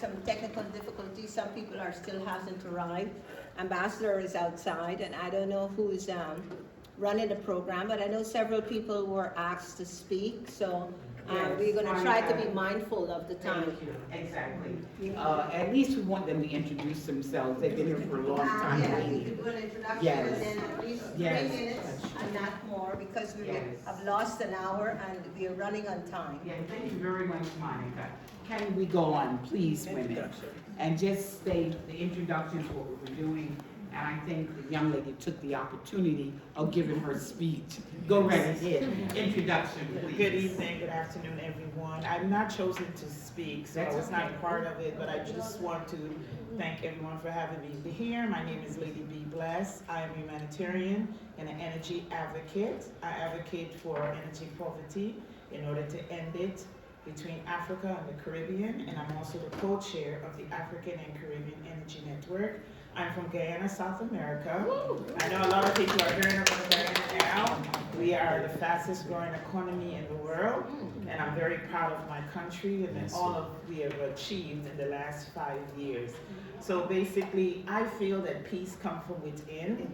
some technical difficulties. Some people are still hasn't arrived. Ambassador is outside, and I don't know who's running the program, but I know several people were asked to speak, so we're going to try to be mindful of the time. Thank you. Exactly. At least we want them to introduce themselves. They've been here for a long time. Yeah, we do an introduction Yes. and then at least 3 Yes. minutes and not more, because we Yes. have lost an hour and we are running on time. Yeah, thank you very much, Monica. Can we go on, please, women? And just state the introductions, what we were doing, and I think the young lady took the opportunity of giving her speech. Go right ahead. Introduction, please. Good evening, good afternoon, everyone. I've not chosen to speak, so I was not part of it, but I just want to thank everyone for having me here. My name is Lady B. Bless. I am a humanitarian and an energy advocate. I advocate for energy poverty in order to end it between Africa and the Caribbean, and I'm also the co-chair of the African and Caribbean Energy Network. I'm from Guyana, South America. I know a lot of people are hearing about Guyana now. We are the fastest growing economy in the world, and I'm very proud of my country and all of we have achieved in the last 5 years. So basically, I feel that peace comes from within,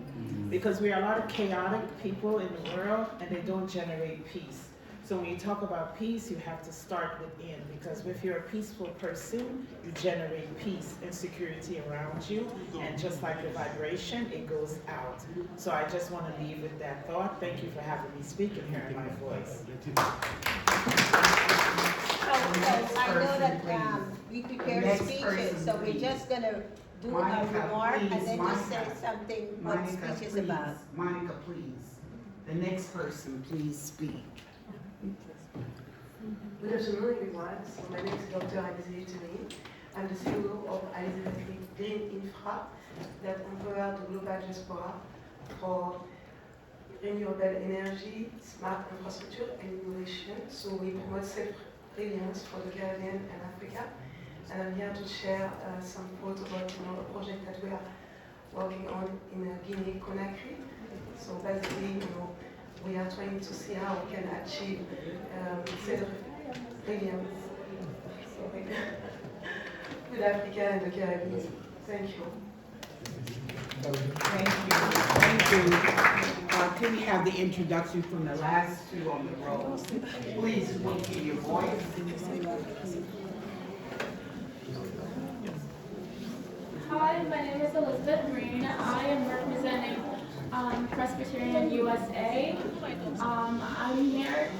because we are a lot of chaotic people in the world, and they don't generate peace. So when you talk about peace, you have to start within, because if you're a peaceful person, you generate peace and security around you, and just like the vibration, it goes out. So I just want to leave with that thought. Thank you for having me speak and hearing my voice. So I know that we prepared speeches, so we're just going to do a remark and then just say something what the speech is about. Monica, please. The next person, please speak. Good afternoon, everyone. So my name is Dr. Alizé Tony. I'm the CEO of Alizé Green Infra that empowers the global diaspora for renewable energy, smart infrastructure, and innovation. So we promote self-reliance for the Caribbean and Africa. And I'm here to share some thoughts about a project that we are working on in Guinea-Conakry. So basically, we are trying to see how we can achieve self-reliance with Africa and the Caribbean. Thank you. Thank you. Can we have the introduction from the last two on the row? Please speak in your voice. Hi, my name is Elizabeth Green. I am representing Presbyterian USA. I'm here.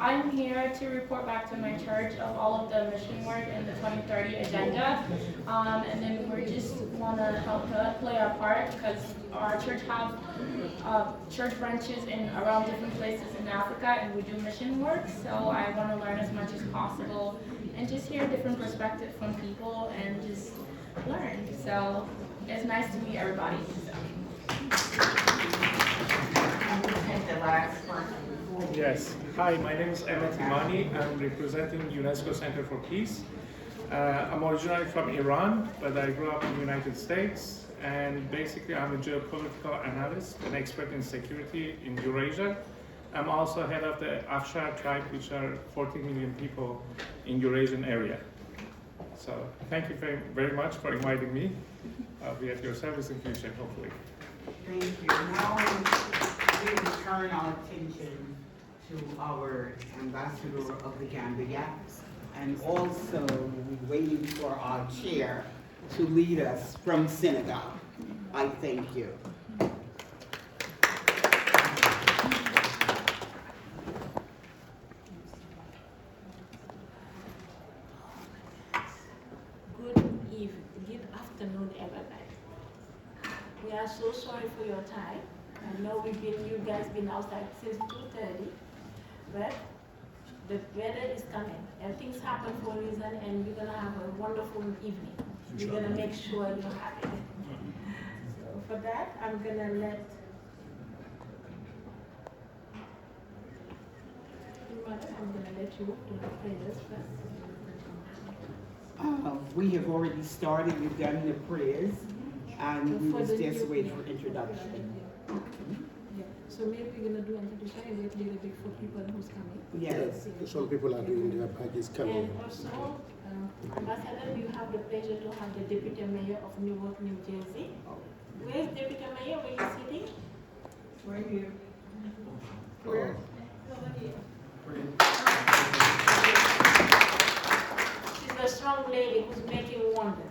I'm here to report back to my church of all of the mission work in the 2030 agenda, and then we just want to help play our part, because our church have church branches in around different places in Africa, and we do mission work. So I want to learn as much as possible and just hear different perspectives from people and just learn. So it's nice to meet everybody. And the last person. Yes. Hi, my name is Ahmed Imani. I'm representing UNESCO Center for Peace. I'm originally from Iran, but I grew up in the United States. And basically, I'm a geopolitical analyst, an expert in security in Eurasia. I'm also head of the Afshar tribe, which are 14 million people in Eurasian area. So thank you very, very much for inviting me. I'll be at your service in future, hopefully. Thank you. Now we turn our attention to our ambassador of the Gambia, and also we're waiting for our chair to lead us from Senegal. I thank you. Good afternoon, everybody. We are so sorry for your time. I know you guys been outside since 2:30, but the weather is coming and things happen for a reason, and you're gonna have a wonderful evening. We're gonna make sure you're happy. So for that, I'm gonna let you do the prayers first. We have already started, we've done the prayers, and we was just waiting for introduction. So So maybe we're gonna do an introduction and wait a little bit for people who's coming. Yes. Some people are doing their badges coming. And also, Ambassador, you have the pleasure to have the Deputy Mayor of Newark, New Jersey. Where's Deputy Mayor? Where is he sitting? Right here. Oh, Over here. She's a strong lady who's making wonder.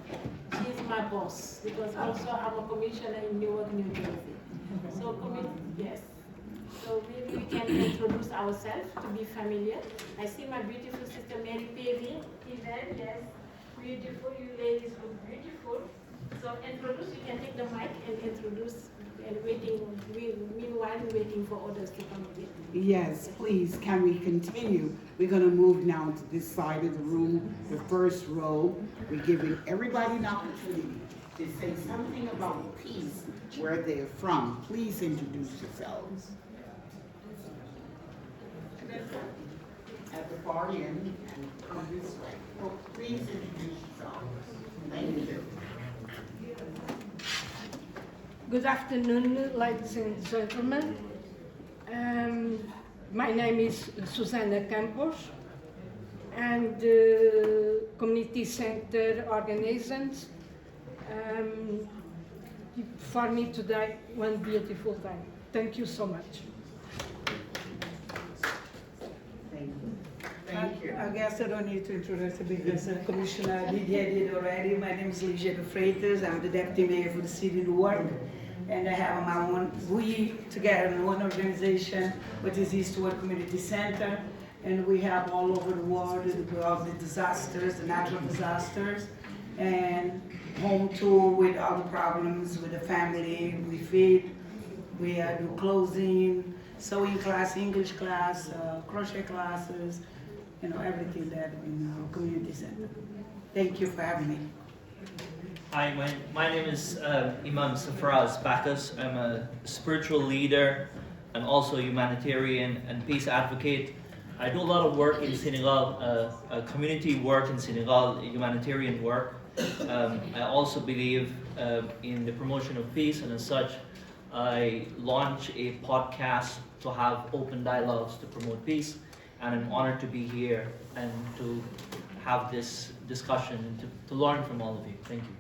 She's my boss because also I'm a commissioner in Newark, New Jersey. So yes. So maybe we can introduce ourselves to be familiar. I see my beautiful sister Mary Pavey. Yvonne, yes. Beautiful, you ladies look beautiful. So introduce, you can take the mic and introduce and meanwhile waiting for others to come in. Yes, please, can we continue? We're gonna move now to this side of the room, the first row. We're giving everybody an opportunity to say something about peace, where they're from. Please introduce yourselves. At the far end, and come this way. Oh, please introduce yourselves. Thank you. Good afternoon, ladies and gentlemen. My name is Susana Campos, and Community Center organizations. For me today, one beautiful day. Thank you so much. Thank you. Thank you. I guess I don't need to introduce it because Commissioner Lydia did already. My name is Ligia de Freitas. I'm the Deputy Mayor for the City of Newark. And I have my own, we together in one organization, which is Eastwood Community Center. And we have all over the world the disasters, the natural disasters. And home tour with all the problems with the family. We feed, we do clothing, sewing class, English class, crochet classes, you know, everything that in our community center. Thank you for having me. Hi, my name is Imam Safraz Bacchus. I'm a spiritual leader and also a humanitarian and peace advocate. I do a lot of work in Senegal, community work in Senegal, humanitarian work. I also believe in the promotion of peace, and as such, I launch a podcast to have open dialogues to promote peace. And I'm honored to be here and to have this discussion and to learn from all of you. Thank you.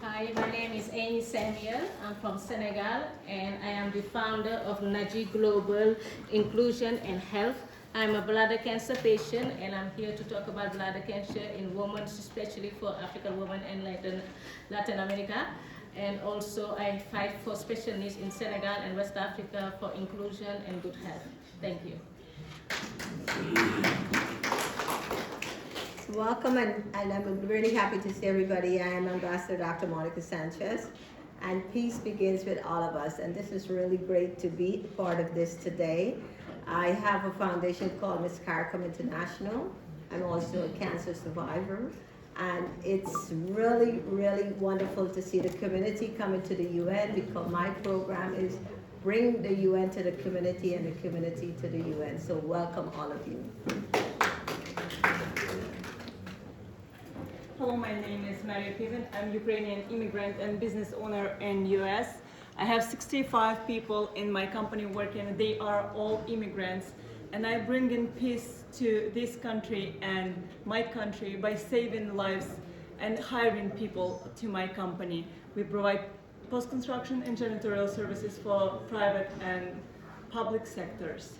Hi, my name is Amy Samuel. I'm from Senegal, and I am the founder of Naji Global Inclusion and Health. I'm a bladder cancer patient, and I'm here to talk about bladder cancer in women, especially for African women and Latin America. And also, I fight for special needs in Senegal and West Africa for inclusion and good health. Thank you. Welcome, and I'm really happy to see everybody. I am Ambassador Dr. Monica Sanchez, and peace begins with all of us, and this is really great to be part of this today. I have a foundation called Miss CARICOM International. I'm also a cancer survivor, and it's really, really wonderful to see the community coming to the UN, because my program is bring the UN to the community and the community to the UN. So welcome all of you. Hello, my name is Maria Piven. I'm Ukrainian immigrant and business owner in US. I have 65 people in my company working. They are all immigrants. And I bring in peace to this country and my country by saving lives and hiring people to my company. We provide post-construction and janitorial services for private and public sectors.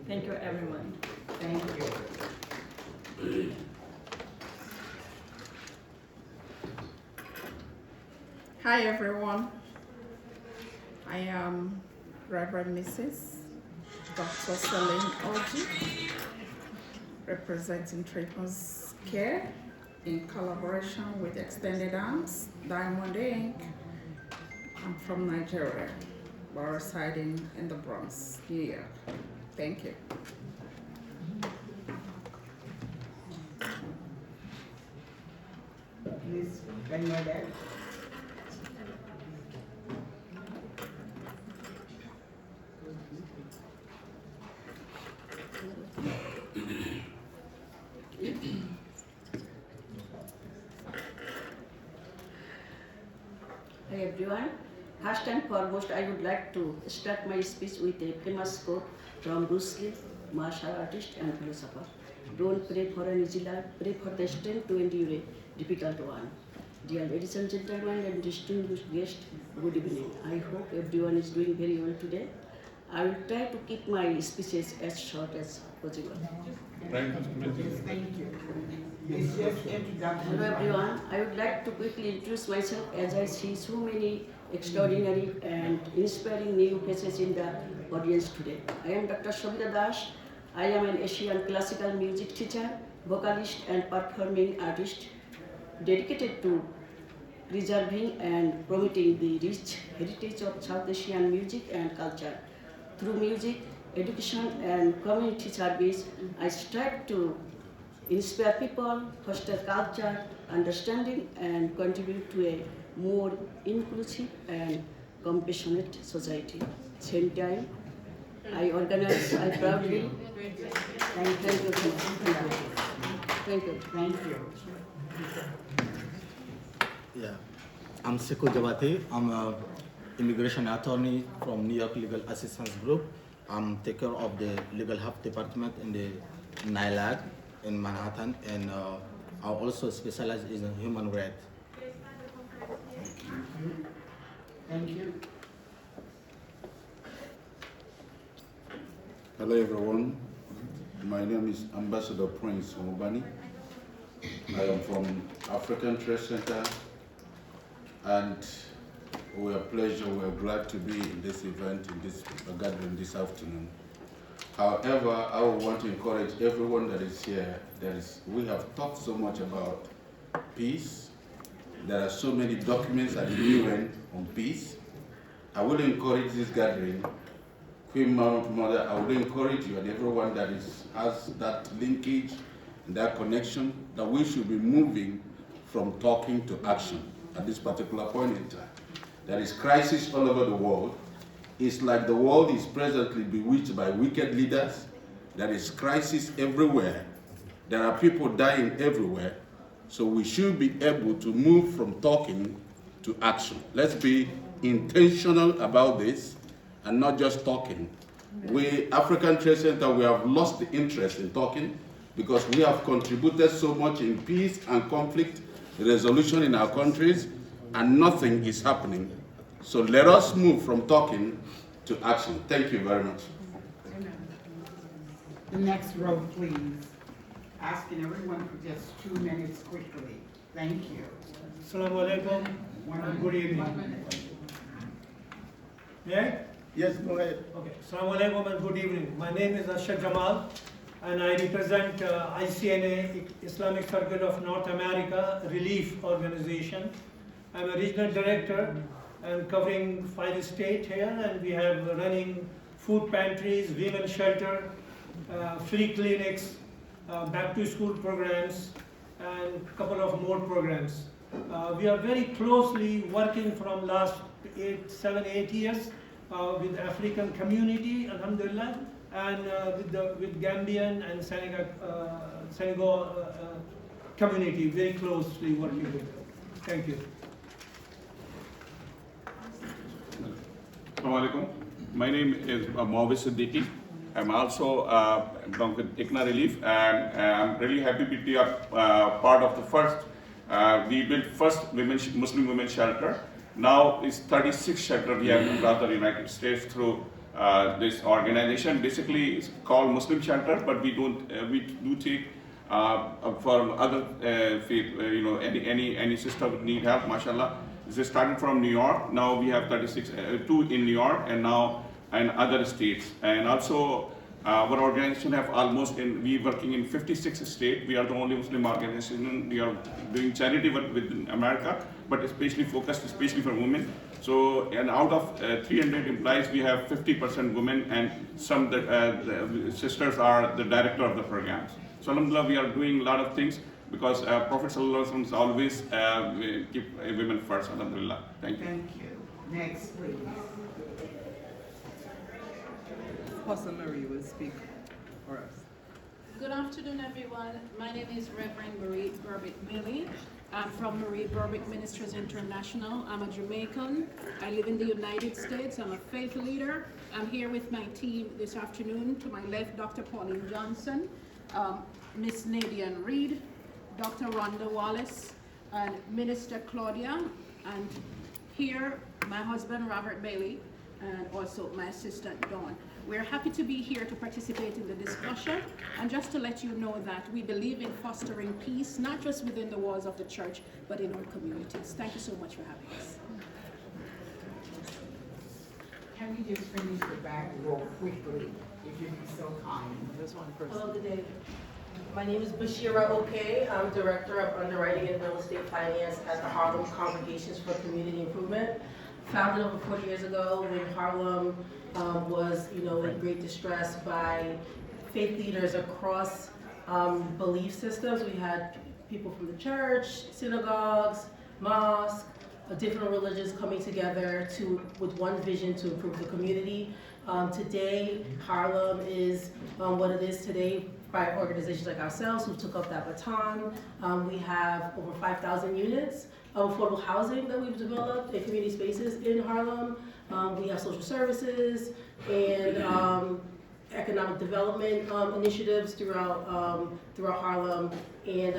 Thank you, everyone. Thank you. Hi everyone, I am Reverend Mrs. Dr. Celine Oji, representing Trippers Care in collaboration with Extended Arms, Diamond Inc. I'm from Nigeria, but residing in the Bronx, New York. Thank you. Ms. Bernadette. Hi everyone, First and foremost, I would like to start my speech with a famous quote from Bruce Lee, martial artist and philosopher. Don't pray for an easy life, pray for the strength to endure a difficult one. Dear ladies and gentlemen and distinguished guests, good evening. I hope everyone is doing very well today. I will try to keep my speeches as short as possible. Thank you. It's just introduction. Hello everyone, I would like to quickly introduce myself as I see so many extraordinary and inspiring new faces in the audience today. I am Dr. Shobita Das. I am an Asian classical music teacher, vocalist and performing artist dedicated to preserving and promoting the rich heritage of South Asian music and culture. Through music, education and community service, I strive to inspire people, foster culture, understanding and contribute to a more inclusive and compassionate society. Same time, I proudly, and thank you so much. Thank you. Thank you. Yeah, I'm Sekou Jabate. I'm an immigration attorney from New York Legal Assistance Group. I'm taker of the legal help department in the NILAG in Manhattan, and I also specialize in human rights. Thank you. Hello everyone, my name is Ambassador Prince Omobani. I am from African Trade Center, and we are glad to be in this event, in this gathering this afternoon. However, I would want to encourage everyone that is here, we have talked so much about peace. There are so many documents at the UN on peace. I will encourage this gathering. Queen Mother, I would encourage you and everyone that has that linkage and that connection, that we should be moving from talking to action at this particular point in time. There is crisis all over the world. It's like the world is presently bewitched by wicked leaders. There is crisis everywhere. There are people dying everywhere. So we should be able to move from talking to action. Let's be intentional about this and not just talking. We, African Trade Center, we have lost the interest in talking because we have contributed so much in peace and conflict resolution in our countries, and nothing is happening. So let us move from talking to action. Thank you very much. The next row, please. Asking everyone for just 2 minutes quickly. Thank you. Assalamu alaikum and good evening. Yeah? Yes, go ahead. Okay. Assalamu alaikum and good evening. My name is Ashar Jamal and I represent ICNA, Islamic Circle of North America Relief Organization. I'm a regional director. I'm covering 5 states here, and we have running food pantries, women's shelter, free clinics, back to school programs, and a couple of more programs. We are very closely working from last 7, 8 years with the African community, alhamdulillah, and with Gambian and Senegal community, very closely working with them. Thank you. Assalamu alaikum. My name is Mawis Siddiqui. I'm also belong with ICNA Relief, and I'm really happy to be a part of the first. We built first Muslim women's shelter. Now it's 36 shelter we have across the United States through this organization. Basically, it's called Muslim shelter, but we do take for other faith. Any sister would need help, mashallah. This started from New York. Now we have 36, 2 in New York, and now in other states. And also, our organization have we working in 56 states. We are the only Muslim organization. We are doing charity work within America, but especially focused, especially for women. So, and out of 300 employees, we have 50% women, and some the sisters are the director of the programs. So, alhamdulillah, we are doing a lot of things, because Prophet ﷺ always keep women first, alhamdulillah. Thank you. Thank you. Next, please. Apostle Marie will speak for us. Good afternoon, everyone. My name is Reverend Marie Berbick-Bailey. I'm from Marie Berbick Ministries International. I'm a Jamaican. I live in the United States. I'm a faith leader. I'm here with my team this afternoon. To my left, Dr. Pauline Johnson, Miss Nadian Reed, Dr. Rhonda Wallace, and Minister Claudia, and here, my husband, Robert Bailey, and also my assistant, Dawn. We're happy to be here to participate in the discussion, and just to let you know that we believe in fostering peace, not just within the walls of the church, but in our communities. Thank you so much for having us. Can we just finish the back row quickly, if you'd be so kind? There's one person. Hello, good day. My name is Bashira Oke. I'm Director of Underwriting and Real Estate Finance at the Harlem Congregations for Community Improvement. Founded over 40 years ago when Harlem was, in great distress by faith leaders across belief systems. We had people from the church, synagogues, mosques, different religions coming together with one vision to improve the community. Today, Harlem is what it is today by organizations like ourselves who took up that baton. We have over 5,000 units of affordable housing that we've developed in community spaces in Harlem. We have social services and economic development initiatives throughout Harlem. And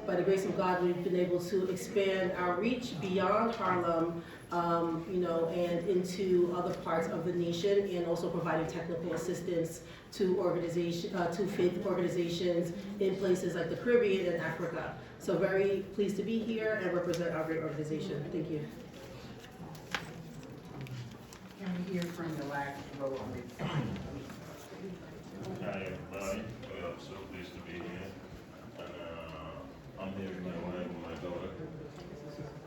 by the grace of God, we've been able to expand our reach beyond Harlem, and into other parts of the nation, and also providing technical assistance to faith organizations in places like the Caribbean and Africa. So very pleased to be here and represent our great organization. Thank you. Can we hear from the last row on this side? Hi everybody, I'm so pleased to be here. And I'm here with my wife and my daughter,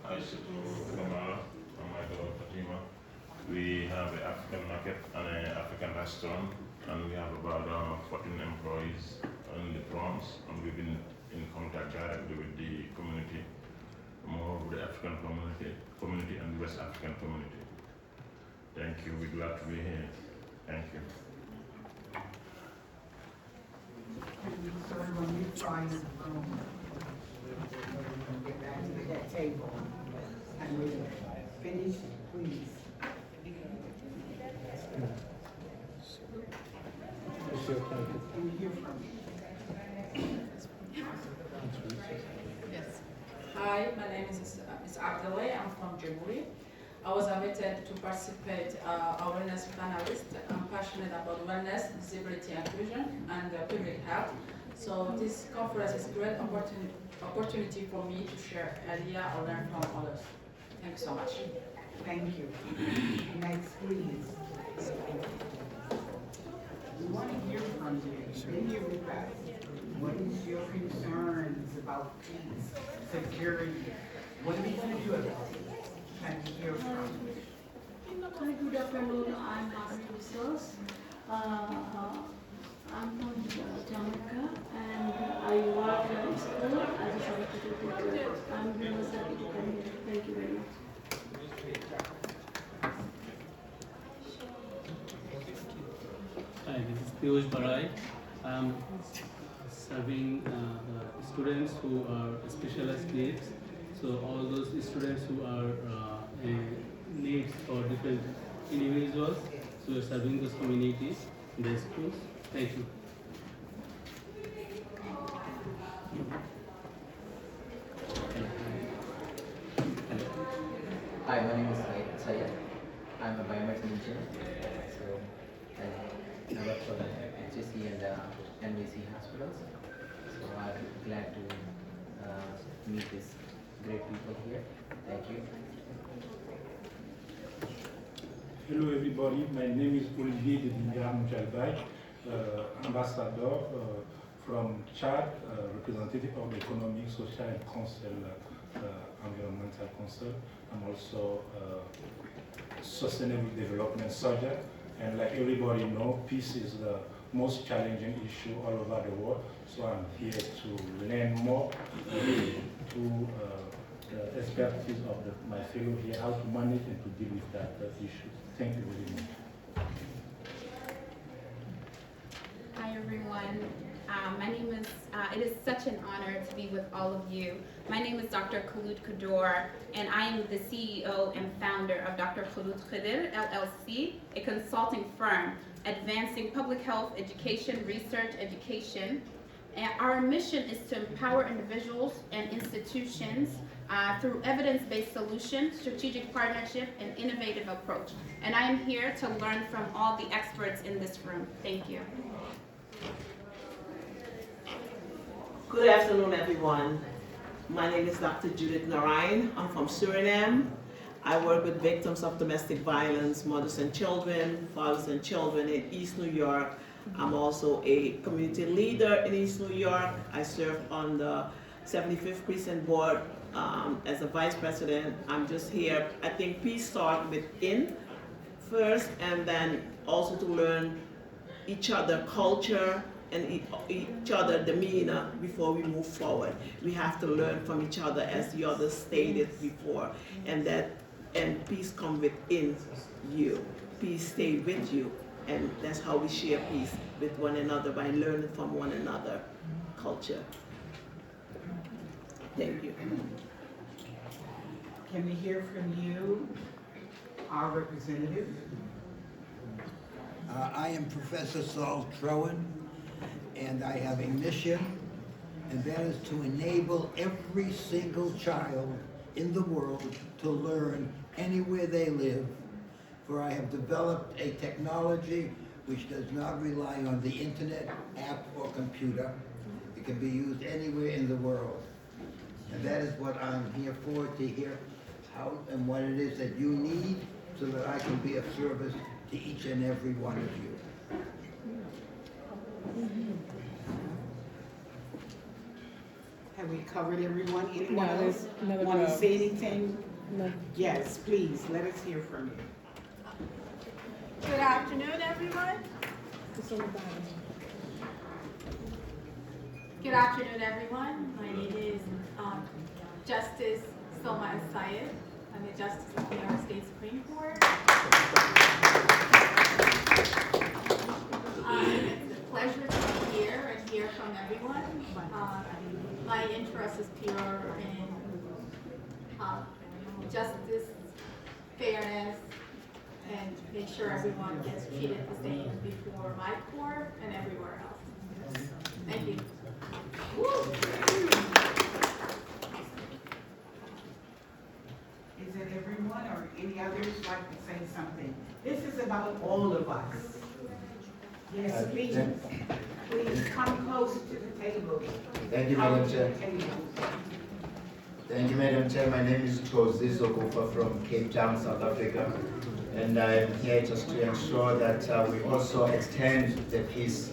Aissatou Kamara, and my daughter Fatima. We have an African market and an African restaurant, and we have about 14 employees in the province, and we've been in contact directly with the community, more of the African community and the West African community. Thank you, we're glad to be here. Thank you. So when you try to get back to that table, and we finish, please. Can we hear from you? Yes. Hi, my name is Abdelay. I'm from Djibouti. I was invited to participate a wellness panelist. I'm passionate about wellness, disability inclusion, and public health. So this conference is a great opportunity for me to share ideas or learn from others. Thank you so much. Thank you. Next, please. We want to hear from you. Stay here with us. What is your concerns about peace, security? What are we going to do about it? Can we hear from you? Hi, good afternoon. I'm Margaret Resource. I'm from Jamaica, and I work in school as a substitute teacher. I'm very much happy to come here. Thank you very much. Hi, this is Piyush Barai. I'm serving the students who are special needs. So all those students who are needs for different individuals, so we're serving those communities in the schools. Thank you. Hi, my name is Syed. I'm a biomedical engineer. So I work for the HSC and NVC hospitals. So I'm glad to meet these great people here. Thank you. Hello everybody, my name is Olivier de Dingram Jalbay, ambassador from Chad, representative of the Economic, Social and Council, Environmental Council. I'm also Sustainable Development Subject, and like everybody knows, peace is the most challenging issue all over the world. So I'm here to learn more to the expertise of my fellow here, how to manage and to deal with that issue. Thank you very much. Hi everyone, My name is, it is such an honor to be with all of you. My name is Dr. Khulud Khador, and I am the CEO and founder of Dr. Khulud Khadir, LLC, a consulting firm advancing public health education, research, education. And our mission is to empower individuals and institutions through evidence-based solutions, strategic partnership, and innovative approach. And I am here to learn from all the experts in this room. Thank you. Good afternoon, everyone. My name is Dr. Judith Narayan. I'm from Suriname. I work with victims of domestic violence, mothers and children, fathers and children in East New York. I'm also a community leader in East New York. I serve on the 75th Precinct Board as a vice president. I'm just here. I think peace starts within first, and then also to learn each other culture and each other demeanor before we move forward. We have to learn from each other, as the others stated before, and peace come within you. Peace stay with you, and that's how we share peace with one another, by learning from one another culture. Thank you. Can we hear from you, our representative? I am Professor Saul Trowan, and I have a mission, and that is to enable every single child in the world to learn anywhere they live. For I have developed a technology which does not rely on the internet, app, or computer. It can be used anywhere in the world. And that is what I'm here for, to hear how and what it is that you need, so that I can be of service to each and every one of you. Have we covered everyone? No, Anyone else there's another want to row. say anything? No. Yes, please, let us hear from you. Good afternoon, everyone. Good afternoon, everyone. My name is Justice Salma Sayed. I'm the Justice of the New York State Supreme Court. It's a pleasure to be here and hear from everyone. My interest is pure in justice, fairness, and make sure everyone gets treated the same before my court and everywhere else. Thank you. Is it everyone or any others like to say something? This is about all of us. Yes, please. Please come close to the table. Thank you, Madam Chair. Thank you, Madam Chair. My name is Tozi Sokufa from Cape Town, South Africa. And I'm here just to ensure that we also extend the peace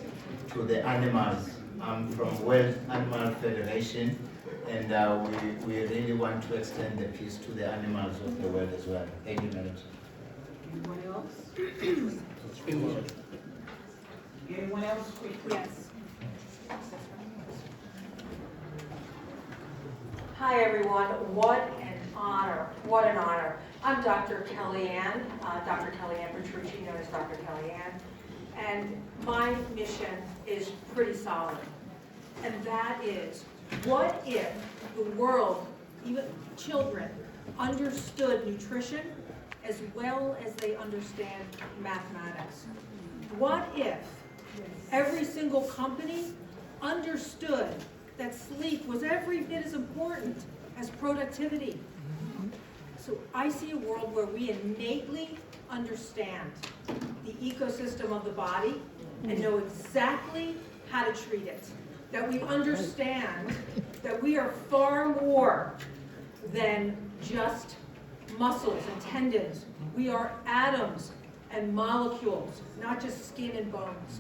to the animals. I'm from World Animal Federation, and we really want to extend the peace to the animals of the world as well. Thank you, Madam Chair. Anyone else? Anyone else quickly? Yes. Hi, everyone. What an honor. What an honor. I'm Dr. Kellyanne Petrucci, known as Dr. Kellyanne. And my mission is pretty solid. And that is, what if the world, even children, understood nutrition as well as they understand mathematics? What if every single company understood that sleep was every bit as important as productivity? So I see a world where we innately understand the ecosystem of the body and know exactly how to treat it. That we understand that we are far more than just muscles and tendons. We are atoms and molecules, not just skin and bones.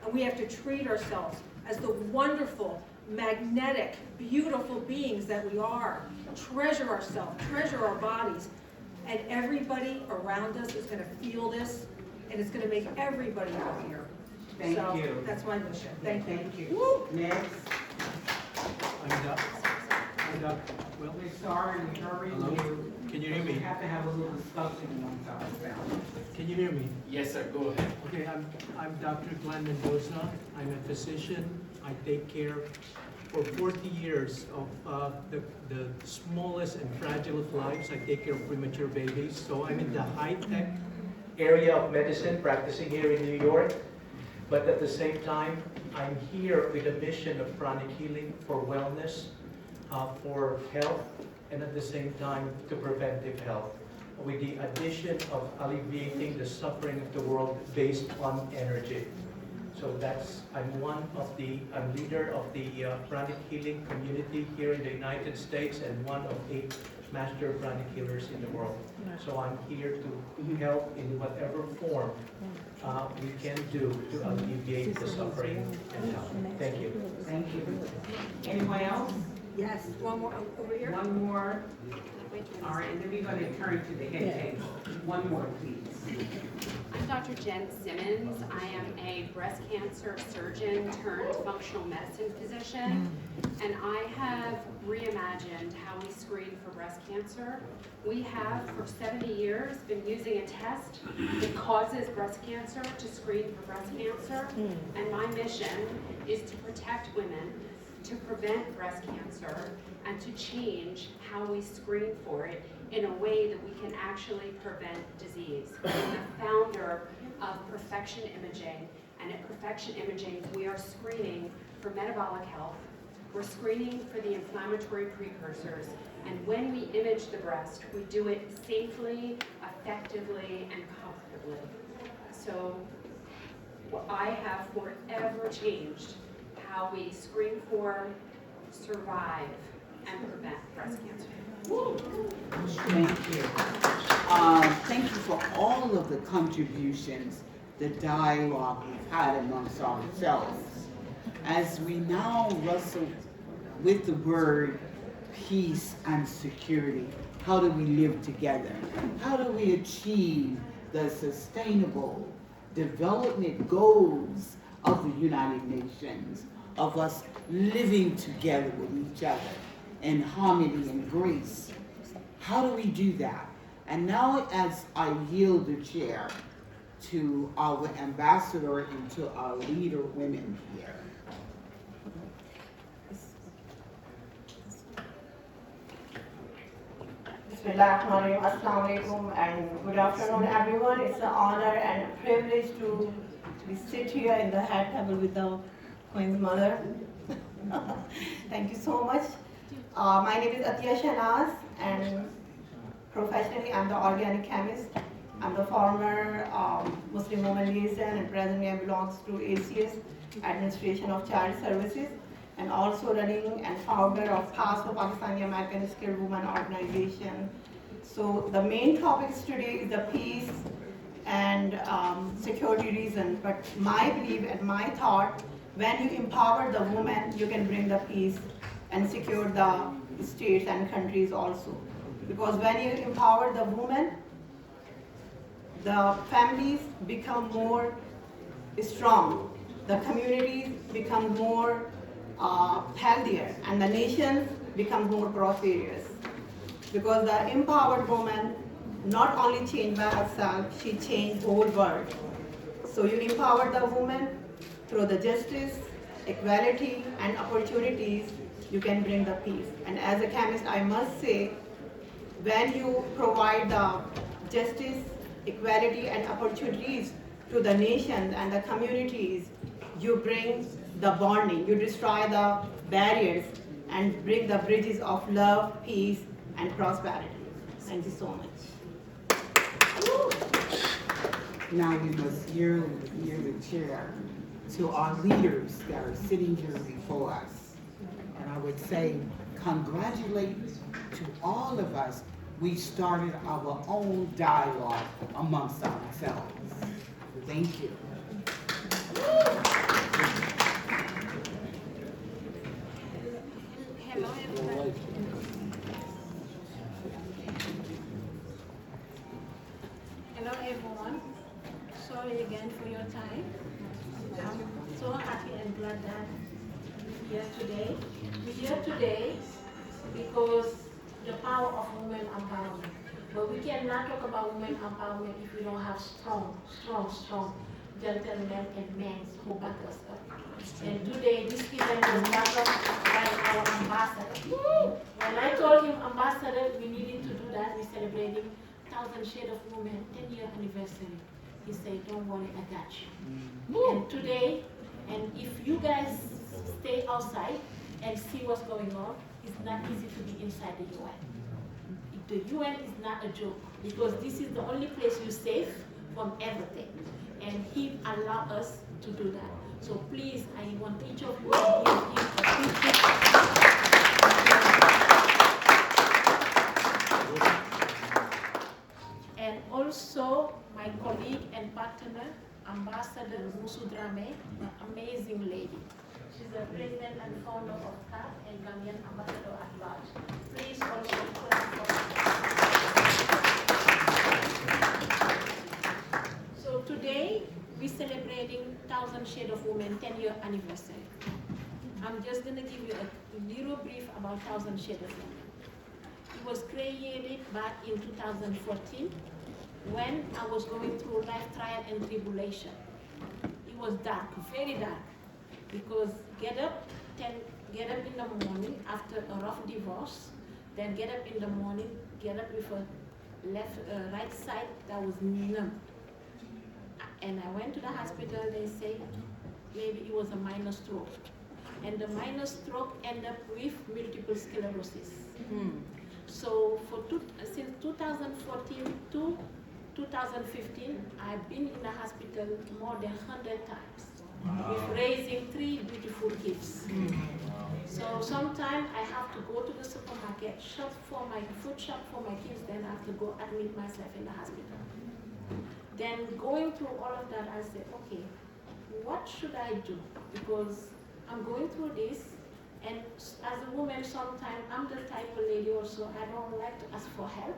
And we have to treat ourselves as the wonderful, magnetic, beautiful beings that we are. Treasure ourselves, treasure our bodies. And everybody around us is going to feel this, and it's going to make everybody happier. Thank so you. That's my mission. Thank you. Thank you. Next. I'm Dr. Well, We're sorry, we hurried hello? you. Can you hear me? We have to have a little discussion amongst ourselves. Can you hear me? Yes, sir, go ahead. Okay, I'm Dr. Glenn Mendoza. I'm a physician. I take care for 40 years of the smallest and fragile of lives. I take care of premature babies. So I'm in the high-tech area of medicine, practicing here in New York. But at the same time, I'm here with a mission of chronic healing for wellness, for health, and at the same time to preventive health, with the addition of alleviating the suffering of the world based on energy. So I'm leader of the pranic healing community here in the United States and one of 8 master pranic healers in the world. So I'm here to help in whatever form we can do to alleviate the suffering and help. Thank you. Thank you. Anyone else? Yes, one more over here. One more. All right, and then we're going to turn to the head table. One more, please. I'm Dr. Jen Simmons. I am a breast cancer surgeon turned functional medicine physician, and I have reimagined how we screen for breast cancer. We have, for 70 years, been using a test that causes breast cancer to screen for breast cancer, and my mission is to protect women, to prevent breast cancer, and to change how we screen for it in a way that we can actually prevent disease. I'm the founder of Perfection Imaging, and at Perfection Imaging, we are screening for metabolic health. We're screening for the inflammatory precursors, and when we image the breast, we do it safely, effectively, and comfortably. So I have forever changed how we screen for, survive, and prevent breast cancer. Thank you. Thank you for all of the contributions, the dialogue we've had amongst ourselves. As we now wrestle with the word peace and security, how do we live together? How do we achieve the sustainable development goals of the United Nations, of us living together with each other in harmony and grace? How do we do that? And now, as I yield the chair to our ambassador and to our leader women here. Bismillahirrahmanirrahim. Assalamu alaikum and good afternoon, everyone. It's an honor and a privilege to sit here in the head table with the Queen's mother. Thank you so much. My name is Atiya Shahnaz, and professionally I'm the organic chemist. I'm the former Muslim woman liaison, and presently I belongs to ACS, Administration of Child Services, and also running and founder of PAS for Pakistani American Skilled Women Organization. So the main topics today is the peace and security reason, but my belief and my thought, when you empower the woman, you can bring the peace and secure the states and countries also. Because when you empower the woman, the families become more strong, the communities become more healthier, and the nation becomes more prosperous. Because the empowered woman not only changed by herself, she changed the whole world. So you empower the woman through the justice, equality, and opportunities, you can bring the peace. And as a chemist, I must say, when you provide the justice, equality, and opportunities to the nation and the communities, you bring the bonding, you destroy the barriers, and bring the bridges of love, peace, and prosperity. Thank you so much. Now we must yield the chair to our leaders that are sitting here before us. And I would say, congratulate to all of us. We started our own dialogue amongst ourselves. Thank you. Hello, everybody. Hello everyone. Sorry again for your time. I'm so happy and glad that we're here today. We're here today because the power of women empowerment. But we cannot talk about women empowerment if we don't have strong gentlemen and men who back us up. And today, this event was backed up by our ambassador. When I told him, ambassador, we needed to do that, we're celebrating 1,000 Shades of Women 10-year anniversary. He said, don't worry, I got you. And today, and if you guys stay outside and see what's going on, it's not easy to be inside the UN. The UN is not a joke, because this is the only place you're safe from everything. And he allowed us to do that. So please, I want each of you to give him a big and also my colleague and partner, Ambassador Musu Drame, an amazing lady. She's the president and founder of CAF and Gambian ambassador at large. Please also clap for her. So today, we're celebrating 1,000 Shades of Women 10-year anniversary. I'm just gonna give you a little brief about 1,000 Shades of Women. It was created back in 2014 when I was going through life trial and tribulation. It was dark, very dark, because get up in the morning after a rough divorce, then get up in the morning, get up with a right side that was numb. And I went to the hospital, they say maybe it was a minor stroke. And the minor stroke ended up with multiple sclerosis. So since 2014 to 2015, I've been in the hospital more than 100 times. With raising 3 beautiful kids. So sometimes I have to go to the supermarket, shop for my food shop for my kids, then I have to go admit myself in the hospital. Then going through all of that, I said, okay, what should I do? Because I'm going through this, and as a woman, sometimes I'm the type of lady also, I don't like to ask for help.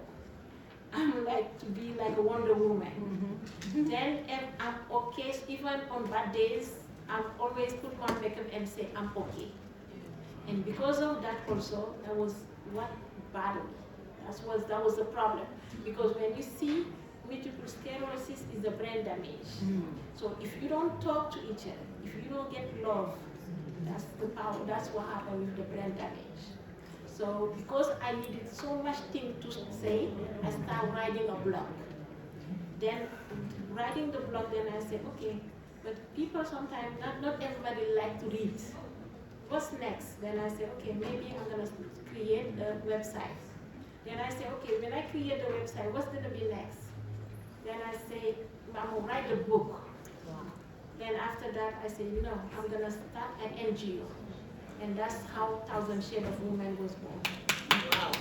I like to be like a Wonder Woman. Then if I'm okay, even on bad days, I'm always put on makeup and say I'm okay. And because of that also, that was what bothered me. That was the problem. Because when you see multiple sclerosis is a brain damage. So if you don't talk to each other, if you don't get love, that's the power. That's what happened with the brain damage. So because I needed so much thing to say, I started writing a blog. Then writing the blog, then I said, okay, but people sometimes, not everybody like to read. What's next? Then I said, okay, maybe I'm gonna create a website. Then I said, okay, when I create the website, what's gonna be next? Then I say, I'm gonna write a book. Then after that, I said, no, I'm gonna start an NGO. And that's how 1,000 Shades of Women was born. Wow.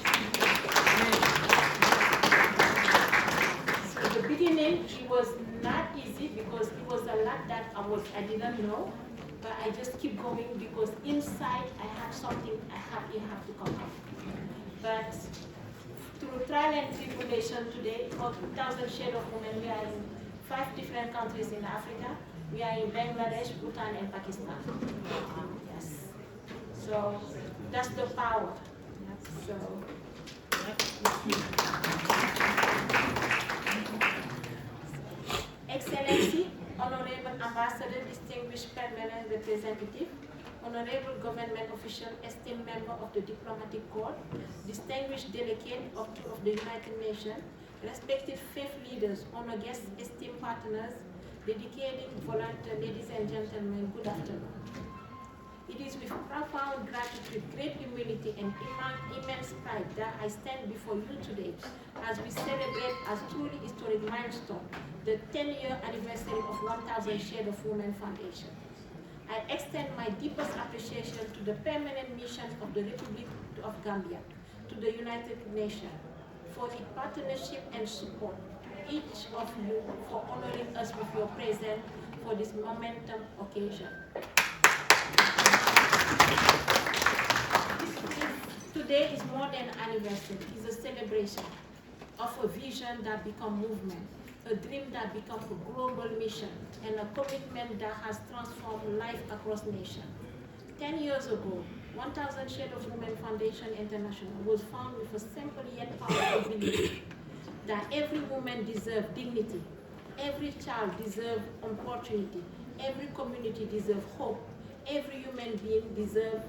So the beginning, it was not easy because it was a lot that I didn't know, but I just keep going because inside I have something you have to come up. But through trial and tribulation today, for 1,000 Shades of Women, we are in 5 different countries in Africa. We are in Bangladesh, Bhutan, and Pakistan. Yes. So that's the power. So. Excellency, Honorable Ambassador, Distinguished Permanent Representative, Honorable Government Official, esteemed member of the Diplomatic Corps, distinguished delegate of the United Nations, respected faith leaders, honored guests, esteemed partners, dedicated volunteers, ladies and gentlemen, good afternoon. It is with profound gratitude, great humility, and immense pride that I stand before you today as we celebrate as truly historic milestone, the 10-year anniversary of 1,000 Shades of Women Foundation. I extend my deepest appreciation to the permanent mission of the Republic of Gambia, to the United Nations, for its partnership and support, each of you for honoring us with your presence for this momentum occasion. Today is more than an anniversary, it's a celebration of a vision that becomes movement, a dream that becomes a global mission, and a commitment that has transformed life across nations. 10 years ago, 1000 Shades of Women Foundation International was founded with a simple yet powerful belief that every woman deserves dignity, every child deserves opportunity, every community deserves hope, every human being deserves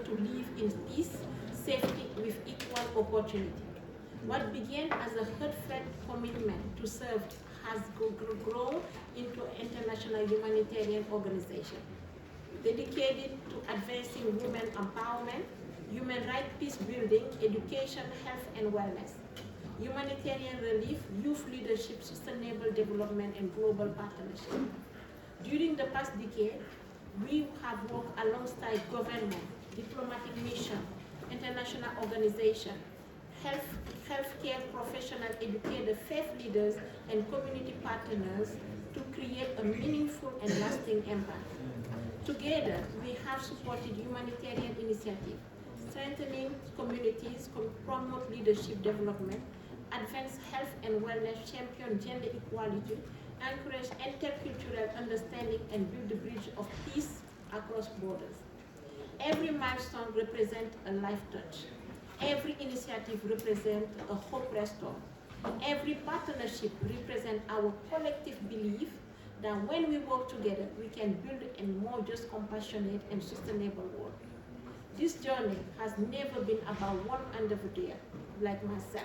to live in peace, safety, with equal opportunity. What began as a heartfelt commitment to serve has grown into an international humanitarian organization dedicated to advancing women empowerment, human rights, peace building, education, health and wellness, humanitarian relief, youth leadership, sustainable development, and global partnership. During the past decade, we have worked alongside government, diplomatic mission, international organizations, healthcare professionals, educators, faith leaders, and community partners to create a meaningful and lasting impact. Together, we have supported humanitarian initiatives, strengthening communities, promote leadership development, advance health and wellness, champion gender equality, encourage intercultural understanding, and build the bridge of peace across borders. Every milestone represents a life touch. Every initiative represents a hope restored. Every partnership represents our collective belief that when we work together, we can build a more just, compassionate, and sustainable world. This journey has never been about one individual like myself.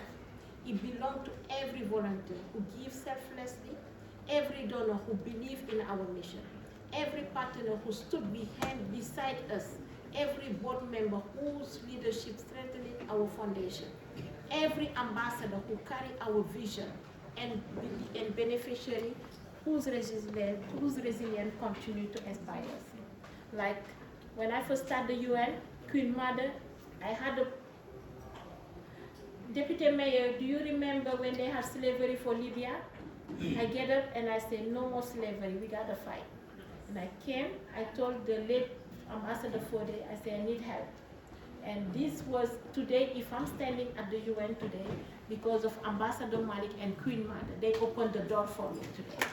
It belongs to every volunteer who gives selflessly, every donor who believes in our mission, every partner who stood beside us, every board member whose leadership strengthened our foundation, every ambassador who carried our vision, and beneficiary whose resilience continue to inspire us. Like when I first started the UN, Queen Mother, I had a Deputy Mayor, do you remember when they had slavery for Libya? I get up and I say, no more slavery, we gotta fight. And I came, I told the late Ambassador Fode, I said, I need help. And this was today, if I'm standing at the UN today, because of Ambassador Malik and Queen Mother, they opened the door for me today.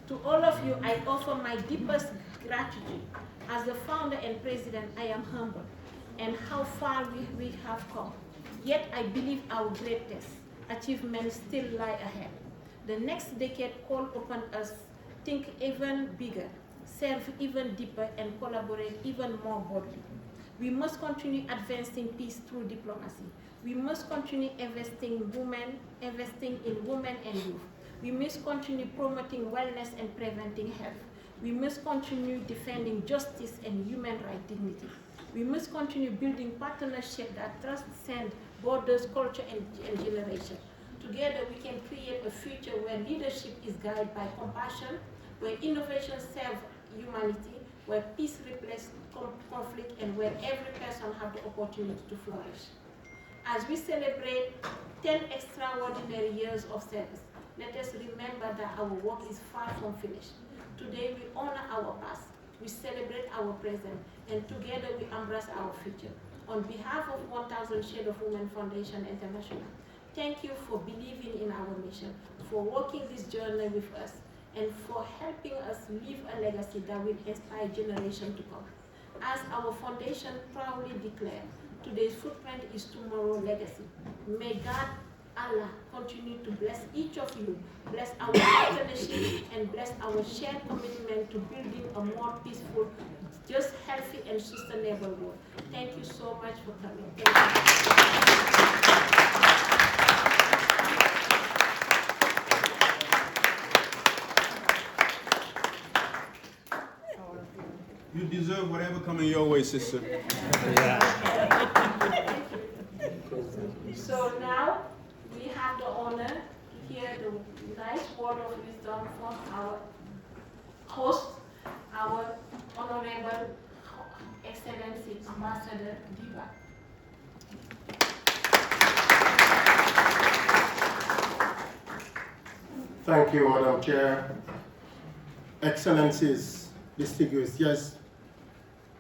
To all of you, I offer my deepest gratitude. As the founder and president, I am humbled and how far we have come. Yet I believe our greatest achievements still lie ahead. The next decade call upon us think even bigger, serve even deeper, and collaborate even more boldly. We must continue advancing peace through diplomacy. We must continue investing in women and youth. We must continue promoting wellness and preventing health. We must continue defending justice and human rights dignity. We must continue building partnerships that transcend borders, culture, and generation. Together, we can create a future where leadership is guided by compassion, where innovation serves humanity, where peace replaces conflict, and where every person has the opportunity to flourish. As we celebrate 10 extraordinary years of service, let us remember that our work is far from finished. Today, we honor our past, we celebrate our present, and together we embrace our future. On behalf of 1000 Shades of Women Foundation International, thank you for believing in our mission, for walking this journey with us, and for helping us leave a legacy that will inspire generations to come. As our foundation proudly declares, today's footprint is tomorrow's legacy. May God, Allah, continue to bless each of you, bless our partnership, and bless our shared commitment to building a more peaceful, just healthy and sustainable world. Thank you so much for coming. You deserve whatever coming your way, sister. So now we have the honor to hear the nice word of wisdom from our host, our Honorable Excellency Ambassador Diva. Thank you, Madam Chair. Excellencies, distinguished guests,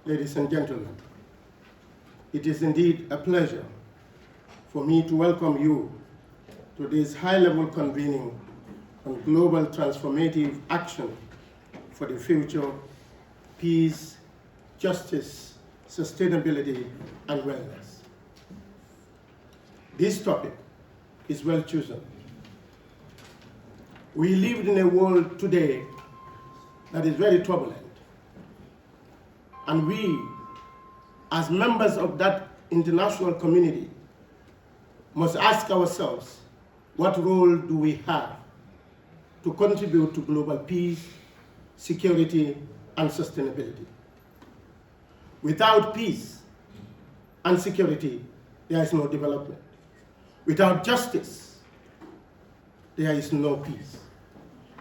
ladies and gentlemen, it is indeed a pleasure for me to welcome you to this high-level convening on global transformative action for the future, peace, justice, sustainability, and wellness. This topic is well chosen. We live in a world today that is very turbulent. And we, as members of that international community, must ask ourselves, what role do we have to contribute to global peace, security, and sustainability? Without peace and security, there is no development. Without justice, there is no peace.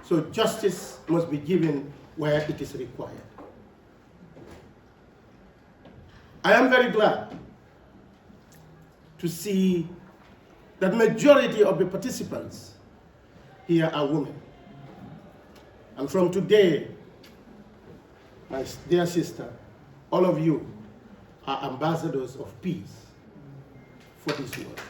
So justice must be given where it is required. I am very glad to see that majority of the participants here are women. And from today, my dear sister, all of you are ambassadors of peace for this world.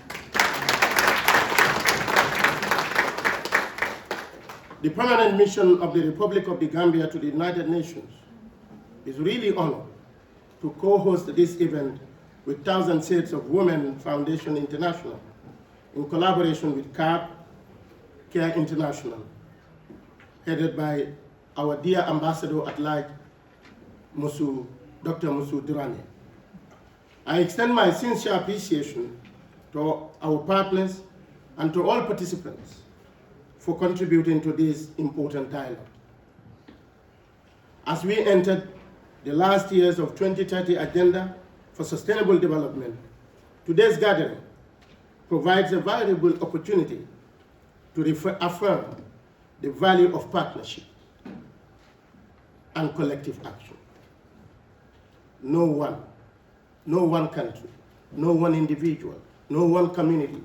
The permanent mission of the Republic of the Gambia to the United Nations is really honored to co-host this event with Thousand Shades of Women Foundation International in collaboration with CAP, Care International, headed by our dear Ambassador at Large, Dr. Musu Durrani. I extend my sincere appreciation to our partners and to all participants for contributing to this important dialogue. As we entered the last years of 2030 Agenda for Sustainable Development, today's gathering provides a valuable opportunity to affirm the value of partnership and collective action. No one country, no one individual, no one community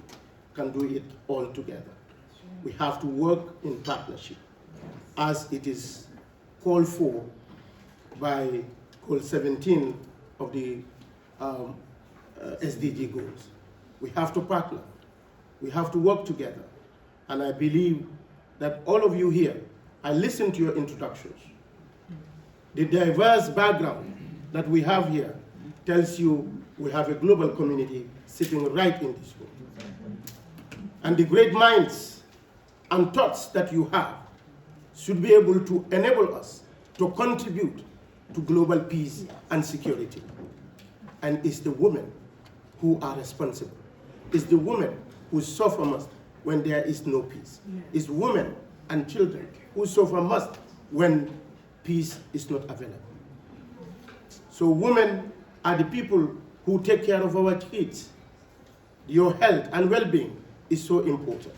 can do it all together. We have to work in partnership as it is called for by Goal 17 of the SDG goals. We have to partner. We have to work together. And I believe that all of you here, I listened to your introductions. The diverse background that we have here tells you we have a global community sitting right in this room. And the great minds and thoughts that you have should be able to enable us to contribute to global peace and security. And it's the women who are responsible. It's the women who suffer most when there is no peace. It's women and children who suffer most when peace is not available. So women are the people who take care of our kids. Your health and well-being is so important.